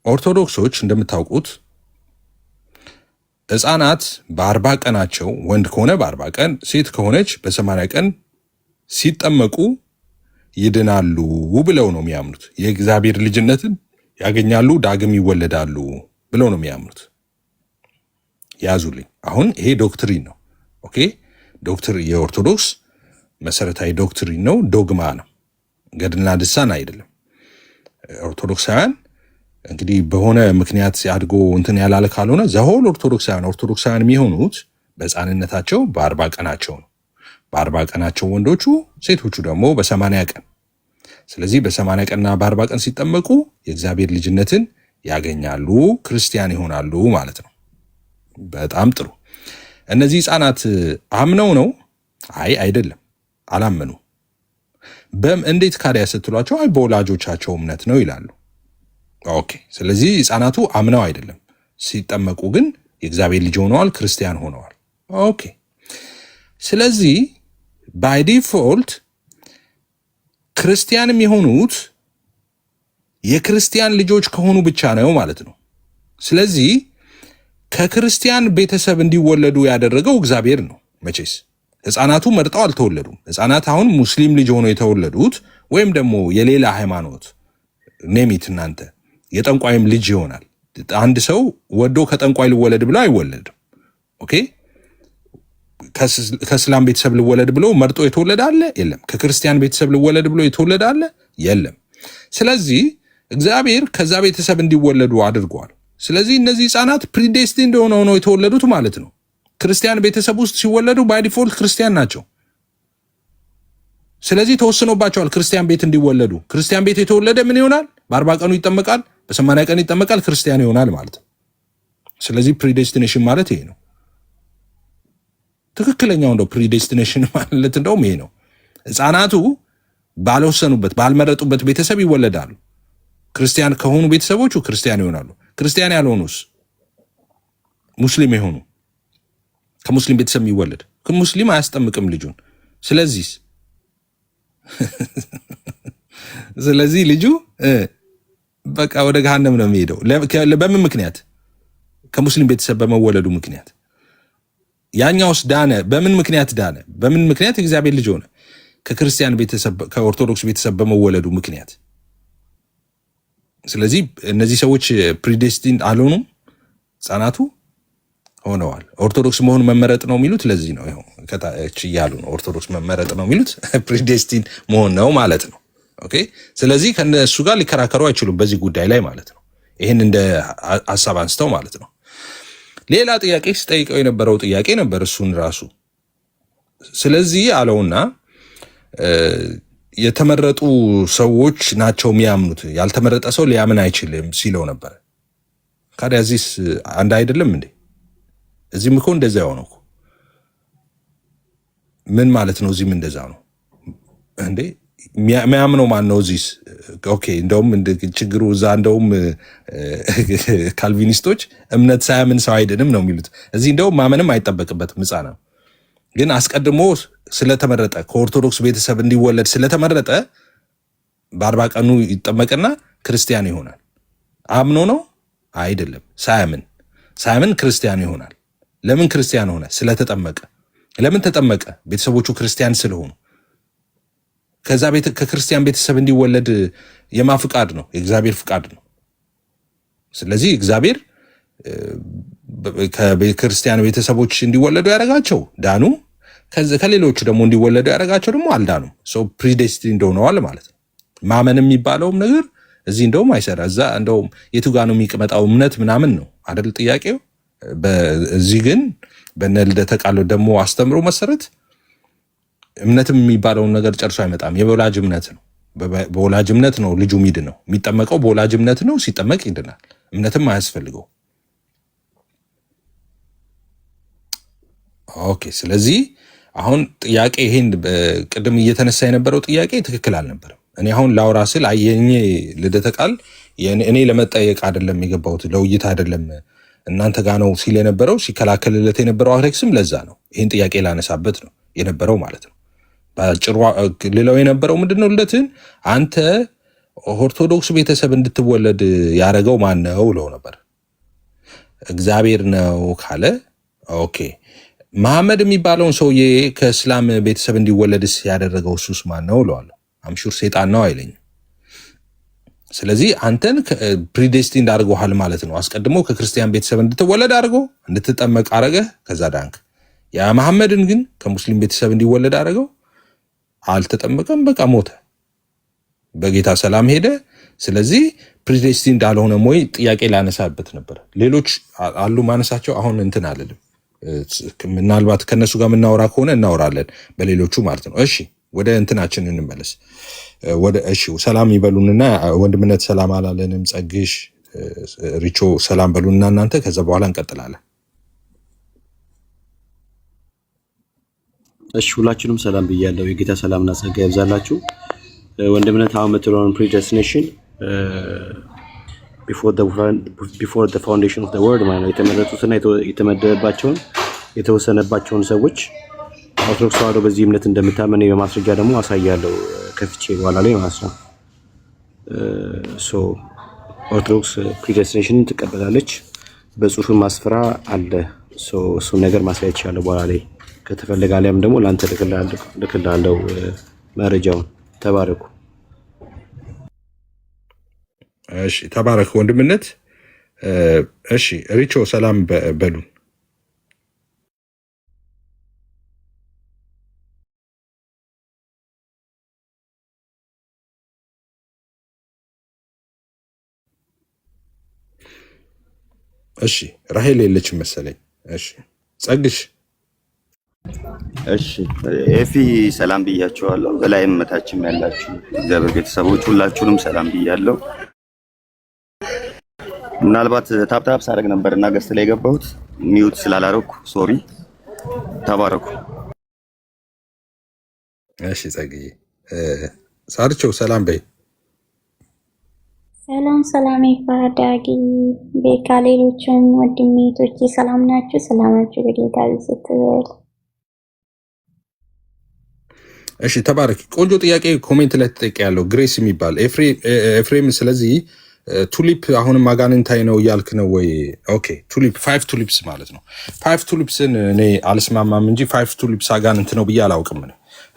ኦርቶዶክሶች እንደምታውቁት ሕፃናት በ40 ቀናቸው ወንድ ከሆነ በ40 ቀን ሴት ከሆነች በ80 ቀን ሲጠመቁ ይድናሉ ብለው ነው የሚያምኑት። የእግዚአብሔር ልጅነትን ያገኛሉ፣ ዳግም ይወለዳሉ ብለው ነው የሚያምኑት። ያዙልኝ። አሁን ይሄ ዶክትሪን ነው። ኦኬ የኦርቶዶክስ መሰረታዊ ዶክትሪን ነው፣ ዶግማ ነው፣ ገድልና ድርሳን አይደለም። ኦርቶዶክሳውያን እንግዲህ በሆነ ምክንያት አድጎ እንትን ያላለ ካልሆነ ዘሆል ኦርቶዶክሳውያን የሚሆኑት በሕፃንነታቸው በ40 ቀናቸው ነው። በ40 ቀናቸው ወንዶቹ፣ ሴቶቹ ደግሞ በ80 ቀን። ስለዚህ በ80 ቀንና በ40 ቀን ሲጠመቁ የእግዚአብሔር ልጅነትን ያገኛሉ፣ ክርስቲያን ይሆናሉ ማለት ነው። በጣም ጥሩ። እነዚህ ሕፃናት አምነው ነው? አይደለም፣ አላመኑ። እንዴት ካዲያ ስትሏቸው አይ በወላጆቻቸው እምነት ነው ይላሉ። ኦኬ ስለዚህ ህፃናቱ አምነው አይደለም ሲጠመቁ ግን የእግዚአብሔር ልጅ ሆነዋል፣ ክርስቲያን ሆነዋል። ኦኬ ስለዚህ ባይ ዲፎልት ክርስቲያንም የሆኑት የክርስቲያን ልጆች ከሆኑ ብቻ ነው ማለት ነው። ስለዚህ ከክርስቲያን ቤተሰብ እንዲወለዱ ያደረገው እግዚአብሔር ነው። መቼስ ህፃናቱ መርጠው አልተወለዱም። ህፃናት አሁን ሙስሊም ልጅ ሆነው የተወለዱት ወይም ደግሞ የሌላ ሃይማኖት ኔሚት እናንተ የጠንቋይም ልጅ ይሆናል። አንድ ሰው ወዶ ከጠንቋይ ልወለድ ብሎ አይወለድም። ኦኬ ከእስላም ቤተሰብ ልወለድ ብሎ መርጦ የተወለደ አለ? የለም። ከክርስቲያን ቤተሰብ ልወለድ ብሎ የተወለደ አለ? የለም። ስለዚህ እግዚአብሔር ከዛ ቤተሰብ እንዲወለዱ አድርጓል። ስለዚህ እነዚህ ህፃናት ፕሪዴስቲንድ ሆነው ነው የተወለዱት ማለት ነው። ክርስቲያን ቤተሰብ ውስጥ ሲወለዱ ባይ ዲፎልት ክርስቲያን ናቸው። ስለዚህ ተወስኖባቸዋል ክርስቲያን ቤት እንዲወለዱ። ክርስቲያን ቤት የተወለደ ምን ይሆናል? በ40 ቀኑ ይጠመቃል፣ በ80 ቀን ይጠመቃል፣ ክርስቲያን ይሆናል ማለት ነው። ስለዚህ ፕሪዴስቲኔሽን ማለት ይሄ ነው። ትክክለኛው እንደው ፕሪዴስቲኔሽን ማለት እንደውም ይሄ ነው። ህፃናቱ ባልወሰኑበት ባልመረጡበት ቤተሰብ ይወለዳሉ። ክርስቲያን ከሆኑ ቤተሰቦቹ ክርስቲያን ይሆናሉ። ክርስቲያን ያልሆኑስ ሙስሊም የሆኑ ከሙስሊም ቤተሰብ የሚወለድ ሙስሊም አያስጠምቅም ልጁን። ስለዚህ ልጁ በቃ ወደ ገሃነም ነው የሚሄደው። በምን ምክንያት? ከሙስሊም ቤተሰብ በመወለዱ ምክንያት። ያኛውስ ዳነ? በምን ምክንያት ዳነ? በምን ምክንያት እግዚአብሔር ልጅ ሆነ? ከክርስቲያን ቤተሰብ ከኦርቶዶክስ ቤተሰብ በመወለዱ ምክንያት። ስለዚህ እነዚህ ሰዎች ፕሪዴስቲን አልሆኑም፣ ህፃናቱ ሆነዋል። ኦርቶዶክስ መሆን መመረጥ ነው የሚሉት ለዚህ ነው። ይኸው ከታች እያሉ ነው ኦርቶዶክስ መመረጥ ነው የሚሉት ፕሪዴስቲን መሆን ነው ማለት ነው። ኦኬ ስለዚህ ከነሱ ጋር ሊከራከሩ አይችሉም በዚህ ጉዳይ ላይ ማለት ነው። ይህን እንደ ሀሳብ አንስተው ማለት ነው። ሌላ ጥያቄ ሲጠይቀው የነበረው ጥያቄ ነበር እሱን ራሱ። ስለዚህ አለውና የተመረጡ ሰዎች ናቸው የሚያምኑት፣ ያልተመረጠ ሰው ሊያምን አይችልም ሲለው ነበር። ካዲያ እዚህስ አንድ አይደለም እንዴ? እዚህም እኮ እንደዛ የሆነው ምን ማለት ነው? እዚህም እንደዛ ነው እንዴ? የሚያምነው ማን ነው እዚህስ? ኦኬ እንደውም ችግሩ እዛ እንደውም ካልቪኒስቶች እምነት ሳያምን ሰው አይድንም ነው የሚሉት። እዚህ እንደውም ማመንም አይጠበቅበትም ህፃና ግን አስቀድሞ ስለተመረጠ ከኦርቶዶክስ ቤተሰብ እንዲወለድ ስለተመረጠ በ40 ቀኑ ይጠመቅና ክርስቲያን ይሆናል። አምኖ ነው አይደለም፣ ሳያምን ክርስቲያን ይሆናል። ለምን ክርስቲያን ሆነ? ስለተጠመቀ። ለምን ተጠመቀ? ቤተሰቦቹ ክርስቲያን ስለሆኑ። ከዛ ከክርስቲያን ቤተሰብ እንዲወለድ የማ ፍቃድ ነው? የእግዚአብሔር ፍቃድ ነው። ስለዚህ እግዚአብሔር ከክርስቲያን ቤተሰቦች እንዲወለዱ ያደረጋቸው ዳኑ፣ ከሌሎቹ ደግሞ እንዲወለዱ ያደረጋቸው ደግሞ አልዳኑም። ሰው ፕሪዴስቲንድ ሆነዋል ማለት ነው። ማመን የሚባለውም ነገር እዚህ እንደውም አይሰራ። እዛ እንደውም የቱ ጋ ነው የሚቀመጣው እምነት ምናምን ነው አይደል ጥያቄው። እዚህ ግን በነ ልደተ ቃል ደግሞ አስተምሮ መሰረት እምነትም የሚባለውን ነገር ጨርሶ አይመጣም። የወላጅ እምነት ነው። በወላጅ እምነት ነው ልጁ ሚድ ነው የሚጠመቀው። በወላጅ እምነት ነው፣ ሲጠመቅ ይድናል። እምነትም አያስፈልገው። ኦኬ ስለዚህ አሁን ጥያቄ ይሄን ቅድም እየተነሳ የነበረው ጥያቄ ትክክል አልነበረም። እኔ አሁን ላውራ ስል አየኝ ልደተ ቃል እኔ ለመጠየቅ አይደለም የገባሁት፣ ለውይይት አይደለም እናንተ ጋ ነው ሲል የነበረው ሲከላከልለት የነበረው አሌክስም ለዛ ነው ይህን ጥያቄ ላነሳበት ነው የነበረው ማለት ነው። በጭሩ ሌላው የነበረው ምንድነው ልደትን አንተ ኦርቶዶክስ ቤተሰብ እንድትወለድ ያደረገው ማን ነው ብለው ነበር። እግዚአብሔር ነው ካለ ኦኬ መሐመድ የሚባለውን ሰውዬ ከእስላም ቤተሰብ እንዲወለድስ ያደረገው እሱስ ማን ነው እለዋለሁ። አምሹር ሴጣን ነው አይለኝም። ስለዚህ አንተን ፕሪዴስቲን አድርጎሃል ማለት ነው። አስቀድሞ ከክርስቲያን ቤተሰብ እንድትወለድ አድርጎ እንድትጠመቅ አረገህ፣ ከዛ ዳንክ። ያ መሐመድን ግን ከሙስሊም ቤተሰብ እንዲወለድ አድርገው አልተጠመቀም፣ በቃ ሞተ፣ በጌታ ሰላም ሄደ። ስለዚህ ፕሪዴስቲን እንዳልሆነ ወይ ጥያቄ ላነሳበት ነበር። ሌሎች አሉ ማነሳቸው፣ አሁን እንትን አልልም። ምናልባት ከነሱ ጋር የምናወራ ከሆነ እናወራለን፣ በሌሎቹ ማለት ነው። እሺ ወደ እንትናችን እንመለስ። እሺ ሰላም ይበሉንና ወንድምነት ሰላም አላለንም። ጸግሽ ሪቾ ሰላም በሉንና እናንተ፣ ከዛ በኋላ እንቀጥላለን። እሺ ሁላችሁንም ሰላም ብያለሁ። የጌታ ሰላምና ጸጋ ይብዛላችሁ። ወንድምነት አሁን የምትለውን ፕሪደስቲኔሽን ቢፎር ዘ ፋውንዴሽን ኦፍ ዘ ወርልድ ማለት ነው የተመረጡትና የተመደበባቸውን የተወሰነባቸውን ሰዎች ኦርቶዶክስ ተዋሕዶ በዚህ እምነት እንደምታመን በማስረጃ ደግሞ አሳያለሁ ከፍቼ በኋላ ላይ ማለት ነው። ሶ ኦርቶዶክስ ፕሪደስቲኔሽንን ትቀበላለች፣ በጽሁፍም ማስፈራ አለ። ሶ እሱን ነገር ማሳየት ይችላል በኋላ ላይ ከተፈለገ፣ አሊያም ደግሞ ለአንተ ልክልሃለሁ መረጃውን። ተባረኩ። እሺ ተባረክ ወንድምነት። እሺ ሪቾ ሰላም በሉ። እሺ ራሄል የለችም መሰለኝ። እሺ ጸግሽ። እሺ ኤፊ ሰላም ብያችኋለሁ። በላይም መታችም ያላችሁ እግዚአብሔር ቤተሰቦች ሁላችሁንም ሰላም ብያለሁ። ምናልባት ታፕታፕ ሳደርግ ነበርና ገስት ላይ የገባሁት ሚዩት ስላላረኩ ሶሪ። ተባረኩ። እሺ ጸግዬ። ሳርቸው ሰላም በይ። ሰላም ሰላም ይፋዳጊ ቤካ ሌሎችም ወንድሜቶቼ ሰላም ናችሁ? ሰላማችሁ በጌታ ይስጥል። እሺ ተባረክ። ቆንጆ ጥያቄ ኮሜንት ላይ ተጠይቄያለሁ። ግሬስ የሚባል ኤፍሬም፣ ስለዚህ ቱሊፕ አሁንም አጋንንታይ ነው እያልክ ነው ወይ? ኦኬ ቱሊፕ 5 ቱሊፕስ ማለት ነው። 5 ቱሊፕስን እኔ አልስማማም እንጂ 5 ቱሊፕስ አጋንንት ነው ብዬ አላውቅም።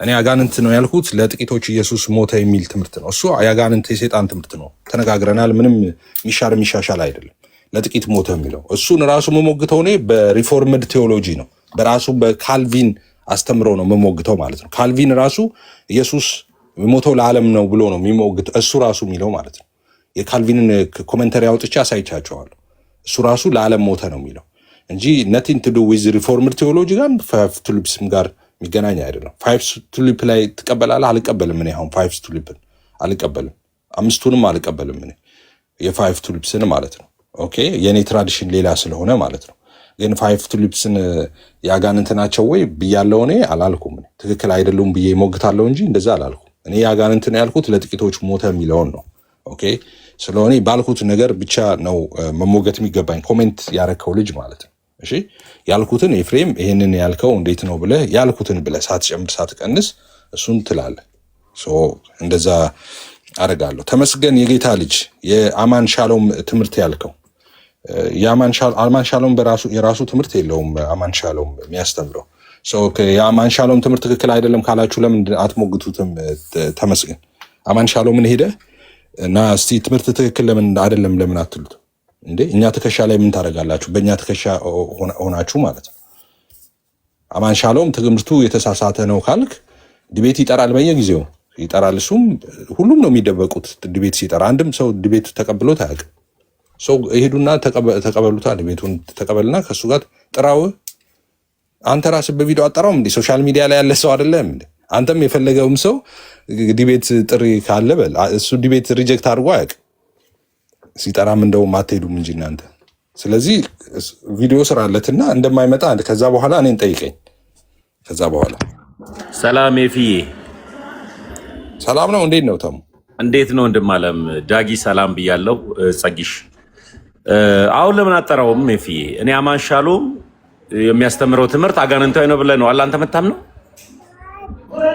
እኔ አጋንንት ነው ያልኩት ለጥቂቶች ኢየሱስ ሞተ የሚል ትምህርት ነው። እሱ የአጋንንት የሰይጣን ትምህርት ነው፣ ተነጋግረናል። ምንም የሚሻር የሚሻሻል አይደለም። ለጥቂት ሞተ የሚለው እሱን ራሱ መሞግተው እኔ በሪፎርምድ ቴዎሎጂ ነው፣ በራሱ በካልቪን አስተምሮ ነው መሞግተው ማለት ነው። ካልቪን ራሱ ኢየሱስ ሞተው ለዓለም ነው ብሎ ነው የሚሞግት እሱ ራሱ የሚለው ማለት ነው። የካልቪንን ኮሜንተሪ አውጥቼ አሳይቻቸዋለሁ። እሱ ራሱ ለዓለም ሞተ ነው የሚለው እንጂ ነቲንግ ቱ ዱ ዊዝ ሪፎርምድ ቴዎሎጂ ጋር 5 ቱሊፕስም ጋር የሚገናኝ አይደለም። 5 ቱሊፕ ላይ ትቀበላለህ? አልቀበልም። እኔ አሁን 5 ቱሊፕን አልቀበልም፣ 5ቱንም አልቀበልም። እኔ የ5 ቱሊፕስን ማለት ነው። ኦኬ የኔ ትራዲሽን ሌላ ስለሆነ ማለት ነው። ግን 5 ቱሊፕስን ያጋንንት ናቸው ወይ ብያለሁ? እኔ አላልኩም። ትክክል አይደሉም ብዬ ሞግታለሁ እንጂ እንደዛ አላልኩም። እኔ ያጋንንት ነው ያልኩት ለጥቂቶች ሞተ የሚለውን ነው። ኦኬ ስለሆነ ባልኩት ነገር ብቻ ነው መሞገት የሚገባኝ። ኮሜንት ያረከው ልጅ ማለት ነው። እሺ ያልኩትን ኤፍሬም ይሄንን ያልከው እንዴት ነው ብለህ ያልኩትን ብለህ ሳትጨምር ሳትቀንስ እሱን ትላለህ። እንደዛ አደርጋለሁ። ተመስገን የጌታ ልጅ የአማን ሻሎም ትምህርት ያልከው አማን ሻሎም በራሱ የራሱ ትምህርት የለውም። አማን ሻሎም የሚያስተምረው የአማን ሻሎም ትምህርት ትክክል አይደለም ካላችሁ ለምን አትሞግቱትም? ተመስገን አማን ሻሎምን ሄደ እና እስቲ ትምህርት ትክክል ለምን አይደለም ለምን አትሉት እንዴ? እኛ ትከሻ ላይ ምን ታደርጋላችሁ? በእኛ ትከሻ ሆናችሁ ማለት ነው። አማን ሻሎም ትምህርቱ የተሳሳተ ነው ካልክ ዲቤት ይጠራል፣ በየጊዜው ይጠራል። እሱም ሁሉም ነው የሚደበቁት ዲቤት ሲጠራ። አንድም ሰው ዲቤት ተቀብሎት አያውቅም። ሰው ይሄዱና ተቀበሉታ፣ ዲቤቱን ተቀበልና ከሱ ጋር ጥራው። አንተ ራስህ በቪዲዮ አጠራውም እንዴ? ሶሻል ሚዲያ ላይ ያለ ሰው አይደለም እንዴ? አንተም የፈለገውም ሰው ዲቤት ጥሪ ካለ በል። እሱ ዲቤት ሪጀክት አድርጎ አያውቅም። ሲጠራም እንደውም አትሄዱም እንጂ እናንተ። ስለዚህ ቪዲዮ ስራለትና እንደማይመጣ ከዛ በኋላ እኔን ጠይቀኝ። ከዛ በኋላ ሰላም ኤፍዬ፣ ሰላም ነው። እንዴት ነው ተሙ? እንዴት ነው ወንድማለም? ዳጊ ሰላም ብያለሁ። ጸጊሽ አሁን ለምን አጠራውም ኤፍዬ? እኔ አማን ሻሎም የሚያስተምረው ትምህርት አጋንንታዊ ነው ብለህ ነው አለ አንተ የምታምነው?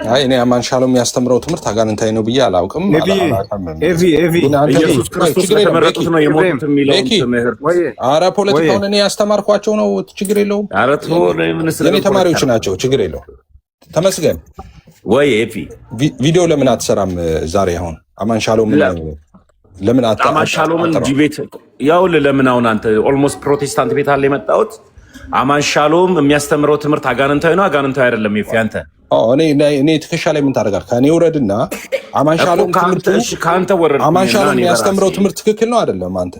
አይ እኔ አማን ሻሎም የሚያስተምረው ትምህርት አጋንንታዊ ነው ብዬ አላውቅም። ኢየሱስ ክርስቶስ ለተመረጡት ነው የሞቱት የሚለው ትምህርት። ኧረ ፖለቲካውን እኔ ያስተማርኳቸው ነው፣ ችግር የለውም። የኔ ተማሪዎች ናቸው፣ ችግር የለውም። ተመስገን ወይ ኤፊ ቪዲዮ ለምን አትሰራም ዛሬ? አሁን አማን ሻሎም ለምን አማን ሻሎምን ዲቤት ያው ለምን አሁን አንተ ኦልሞስት ፕሮቴስታንት ቤት አለ የመጣሁት። አማን ሻሎም የሚያስተምረው ትምህርት አጋንንታዊ ነው አጋንንታዊ አይደለም? ኤፊ አንተ እኔ ትከሻ ላይ ምን ታደርጋለህ? ከኔ ውረድና አማን ሻሎም ከአንተ ወረድ። አማን ሻሎም የሚያስተምረው ትምህርት ትክክል ነው አይደለም? አንተ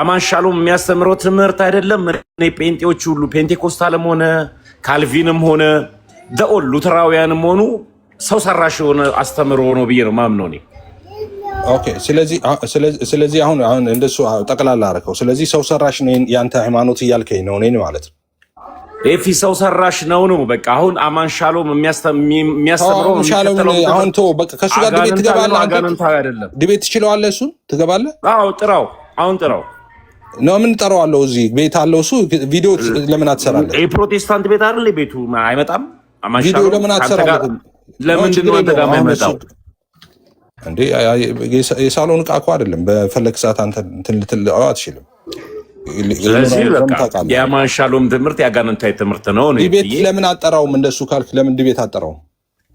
አማን ሻሎም የሚያስተምረው ትምህርት አይደለም። እኔ ጴንጤዎች ሁሉ ፔንቴኮስታልም ሆነ ካልቪንም ሆነ ደኦል ሉተራውያንም ሆኑ ሰው ሰራሽ የሆነ አስተምሮ ነው ብዬ ነው ማምነው እኔ። ኦኬ ስለዚህ አሁን እንደሱ ጠቅላላ አደረከው። ስለዚህ ሰው ሰራሽ ነው ያንተ ሃይማኖት እያልከኝ ነው እኔን ማለት ነው? ኤፊ ሰው ሰራሽ ነው በቃ። አሁን አማን ሻሎም የሚያስተምረው አሁን ቶ በቃ ከሱ ጋር ዲቤት ትገባለህ። አጋንንታዊ አይደለም ዲቤት ትችላለህ። እሱን ትገባለህ። አዎ ጥራው፣ አሁን ጥራው ነው። ምን ጠራዋለሁ? እዚህ ቤት አለው እሱ። ቪዲዮ ለምን አትሰራለህ? የፕሮቴስታንት ቤት አይደል ቤቱ? አይመጣም። አማን ሻሎም ቪዲዮ ለምን አትሰራለህ? ለምንድን ነው አንተ ጋር የማይመጣው እንዴ? የሳሎን ዕቃ እኮ አይደለም። በፈለግ ሰዓት አንተ እንትን ልትለው አትችልም። ስለዚህ በቃ የአማን ሻሎም ትምህርት ያጋንንታዊ ትምህርት ነው። ዲቤት ለምን አጠራውም? እንደሱ ካልክ ለምን ዲቤት አጠራውም?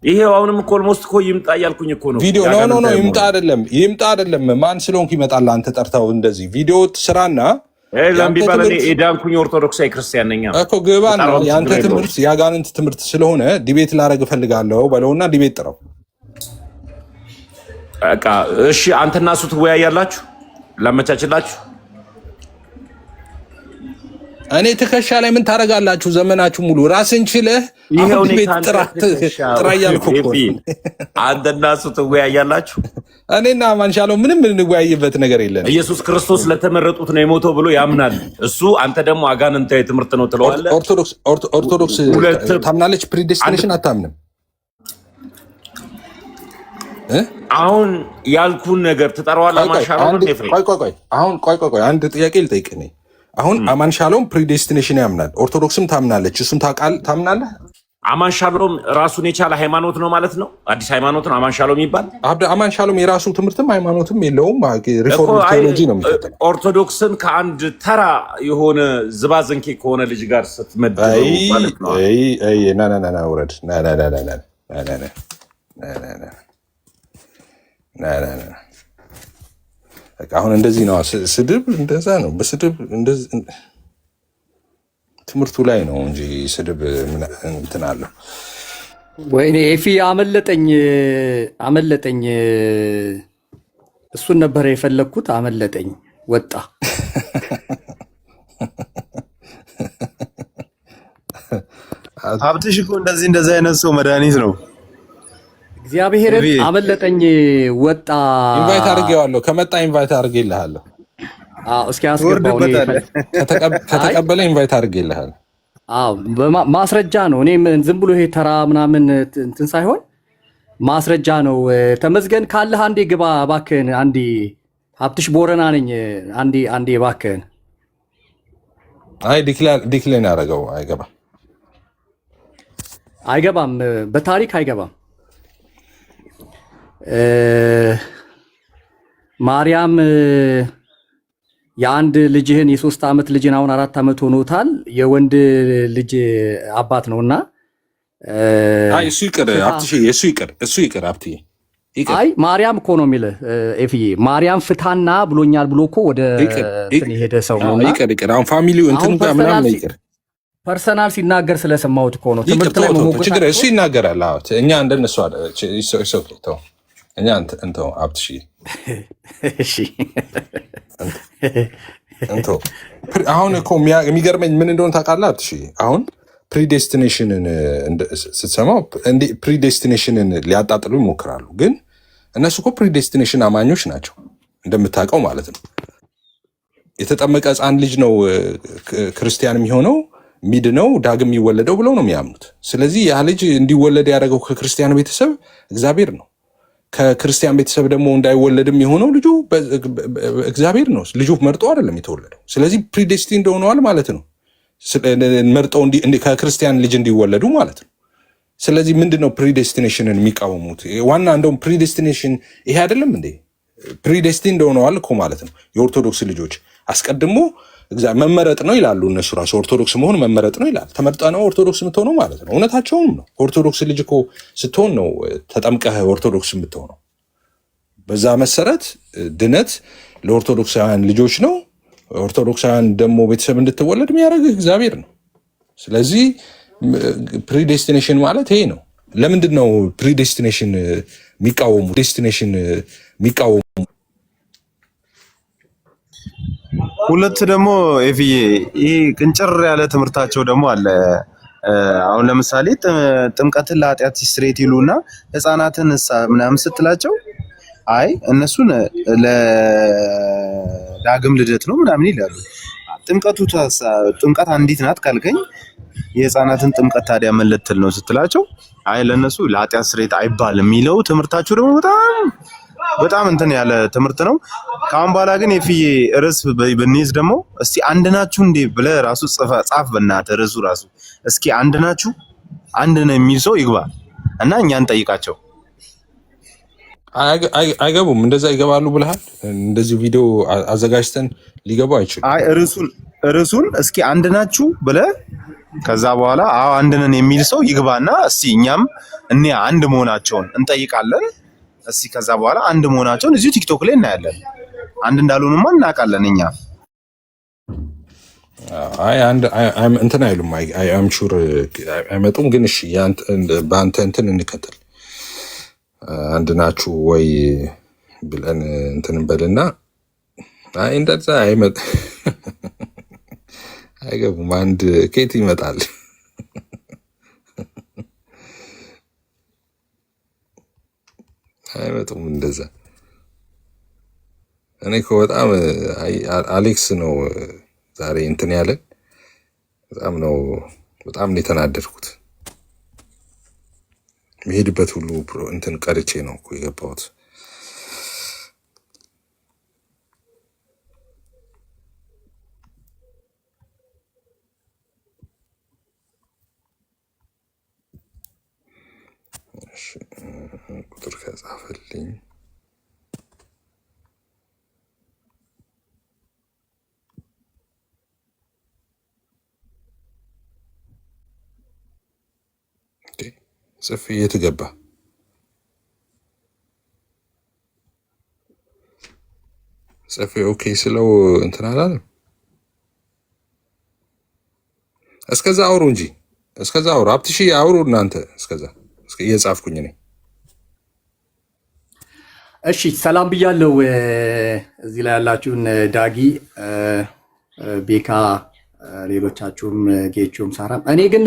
ይሄው አሁንም እኮ ኦልሞስት እኮ ይምጣ እያልኩኝ እኮ ነው። ቪዲዮ ነው ይምጣ አይደለም። ማን ስለሆንክ ይመጣል? አንተ ጠርተው እንደዚህ ቪዲዮ ስራና ለምቢ ባለ የዳንኩኝ ኦርቶዶክሳዊ ክርስቲያን ነኝ እኮ ግባ ነው። ያንተ ትምህርት ያጋንንት ትምህርት ስለሆነ ዲቤት ላደርግ እፈልጋለሁ በለውና ዲቤት ጥራው። በቃ እሺ፣ አንተና እሱ ትወያያላችሁ፣ ላመቻችላችሁ። እኔ ትከሻ ላይ ምን ታደርጋላችሁ? ዘመናችሁ ሙሉ ራስን ችለህ ይሄው ዲቤት ጥራ እያልኩ እኮ አንተና እሱ ትወያያላችሁ። እኔና አማን ሻሎም ምንም እንወያይበት ነገር የለም። ኢየሱስ ክርስቶስ ለተመረጡት ነው የሞተው ብሎ ያምናል እሱ። አንተ ደግሞ አጋንንታዊ ትምህርት ነው ትለዋለህ። ኦርቶዶክስ ታምናለች፣ ፕሪዴስቲኔሽን አታምንም። አሁን ያልኩን ነገር ትጠራዋለህ። አማን ሻሎም ቆይ አንድ ጥያቄ ልጠይቅህ ነኝ። አሁን አማን ሻሎም ፕሪዴስቲኔሽን ያምናል፣ ኦርቶዶክስም ታምናለች። እሱም ታምናለህ? አማን ሻሎም ራሱን የቻለ ሃይማኖት ነው ማለት ነው። አዲስ ሃይማኖት ነው አማን ሻሎም ይባል። አማን ሻሎም የራሱ ትምህርትም ሃይማኖትም የለውም። ሪፎርም ቴዎሎጂ ነው የሚከተለው። ኦርቶዶክስን ከአንድ ተራ የሆነ ዝባዝንኬ ከሆነ ልጅ ጋር ስትመድበው ማለት ነው። ውረድ። አሁን እንደዚህ ነው ስድብ፣ እንደዛ ነው በስድብ ትምህርቱ ላይ ነው እንጂ ስድብ እንትን አለው። ወይኔ ኤፊ አመለጠኝ። እሱን ነበረ የፈለግኩት፣ አመለጠኝ፣ ወጣ። ሀብትሽ እኮ እንደዚህ አይነት ሰው መድኃኒት ነው። እግዚአብሔርን አመለጠኝ፣ ወጣ። ኢንቫይት አድርጌዋለሁ። ከመጣ ኢንቫይት አድርጌልሃለሁ። እስኪ አስገባው። ከተቀበለ ኢንቫይት አድርጌልሃለሁ። ማስረጃ ነው። እኔ ዝም ብሎ ይሄ ተራ ምናምን እንትን ሳይሆን ማስረጃ ነው። ተመዝገን ካለህ አንዴ ግባ እባክህን። አንዴ ሀብትሽ ቦረና ነኝ። አንዴ እባክህን። አይ ዲክሌን ያደረገው አይገባም፣ በታሪክ አይገባም። ማርያም የአንድ ልጅህን የ3 ዓመት ልጅን አሁን 4 ዓመት ሆኖታል። የወንድ ልጅ አባት ነውና እሱ ይቅር ሀብትዬ። አይ ማርያም እኮ ነው የሚልህ ኤፍዬ። ማርያም ፍታና ብሎኛል ብሎ እኮ ወደ እንትን የሄደ ሰው ነውና ይቅር። አሁን ፋሚሊው እንትን ጋር ምናምን ነው ይቅር። ፐርሰናል ሲናገር ስለሰማሁት እኮ ነው። ትምህርት ላይ ችግር እሱ ይናገራል። እኛ እንደነሱ እኛ እንተው ሀብትሽ። እሺ አሁን እኮ የሚገርመኝ ምን እንደሆነ ታውቃለህ ሀብትሽ? አሁን ፕሪዴስቲኔሽንን ስትሰማው ፕሪዴስቲኔሽንን ሊያጣጥሉ ይሞክራሉ። ግን እነሱ እኮ ፕሪዴስቲኔሽን አማኞች ናቸው እንደምታውቀው ማለት ነው። የተጠመቀ ሕፃን ልጅ ነው ክርስቲያን የሚሆነው ሚድነው ዳግም የሚወለደው ብለው ነው የሚያምኑት። ስለዚህ ያ ልጅ እንዲወለድ ያደረገው ከክርስቲያን ቤተሰብ እግዚአብሔር ነው። ከክርስቲያን ቤተሰብ ደግሞ እንዳይወለድም የሆነው ልጁ እግዚአብሔር ነው። ልጁ መርጦ አይደለም የተወለደው። ስለዚህ ፕሪዴስቲን እንደሆነዋል ማለት ነው። መርጠው ከክርስቲያን ልጅ እንዲወለዱ ማለት ነው። ስለዚህ ምንድነው ፕሪዴስቲኔሽንን የሚቃወሙት? ዋና እንደውም ፕሪዴስቲኔሽን ይሄ አይደለም እንዴ? ፕሪዴስቲን እንደሆነዋል እኮ ማለት ነው። የኦርቶዶክስ ልጆች አስቀድሞ መመረጥ ነው ይላሉ እነሱ ራሱ። ኦርቶዶክስ መሆን መመረጥ ነው ይላል። ተመርጠ ነው ኦርቶዶክስ የምትሆነው ማለት ነው። እውነታቸውም ነው። ኦርቶዶክስ ልጅ እኮ ስትሆን ነው ተጠምቀህ ኦርቶዶክስ የምትሆነው። በዛ መሰረት ድነት ለኦርቶዶክሳውያን ልጆች ነው። ኦርቶዶክሳውያን ደግሞ ቤተሰብ እንድትወለድ የሚያደርግህ እግዚአብሔር ነው። ስለዚህ ፕሪዴስቲኔሽን ማለት ይሄ ነው። ለምንድን ነው ፕሪዴስቲኔሽን የሚቃወሙ? ሁለት ደግሞ ኤፍዬ ይሄ ቅንጭር ያለ ትምህርታቸው ደግሞ አለ። አሁን ለምሳሌ ጥምቀትን ለኃጢአት ስርየት ይሉና ሕፃናትን ምናምን ስትላቸው አይ እነሱን ለዳግም ልደት ነው ምናምን ይላሉ። ጥምቀት አንዲት ናት ካልከኝ የህፃናትን ጥምቀት ታዲያ ምን ልትል ነው ስትላቸው፣ አይ ለነሱ ለኃጢአት ስርየት አይባልም የሚለው ትምህርታቸው ደግሞ በጣም እንትን ያለ ትምህርት ነው። ከአሁን በኋላ ግን የፍዬ ርዕስ ብንይዝ ደግሞ እስቲ አንድ ናችሁ እንዴ ብለህ ራሱ ጻፍ በእናትህ ርዕሱ ራሱ እስኪ አንድ ናችሁ አንድ ነው የሚል ሰው ይግባ እና እኛን ጠይቃቸው። አይገቡም። እንደዛ ይገባሉ ብለሃል። እንደዚህ ቪዲዮ አዘጋጅተን ሊገቡ አይችሉም። አይ ርዕሱን እስኪ አንድ ናችሁ ብለህ ከዛ በኋላ አዎ አንድ ነን የሚል ሰው ይግባና እስቲ እኛም እኔ አንድ መሆናቸውን እንጠይቃለን። እስቲ ከዛ በኋላ አንድ መሆናቸውን እዚሁ ቲክቶክ ላይ እናያለን። አንድ እንዳልሆኑማ እናውቃለን እኛ። አይ እንትን አይሉም። አም ሹር አይመጡም። ግን እሺ በአንተ እንትን እንከተል። አንድ ናችሁ ወይ ብለን እንትን እንበልና አይ እንደዛ አይገቡም። አንድ ኬት ይመጣል። አይመጡም እንደዛ። እኔ እኮ በጣም አሌክስ ነው ዛሬ እንትን ያለን። በጣም ነው የተናደድኩት። መሄድበት ሁሉ እንትን ቀርቼ ነው እኮ የገባሁት። ቁጥር ከጻፈልኝ ጽፌ የት ገባ? ጽፌ ኦኬ ስለው እንትን አላለም። እስከዛ አውሩ እንጂ እስከዛ አውሩ። ሀብትሽ አውሩ እናንተ እስከዛ እየጻፍኩኝ ነኝ። እሺ ሰላም ብያለሁ። እዚህ ላይ ያላችሁን ዳጊ፣ ቤካ፣ ሌሎቻችሁም ጌቾም፣ ሳራም እኔ ግን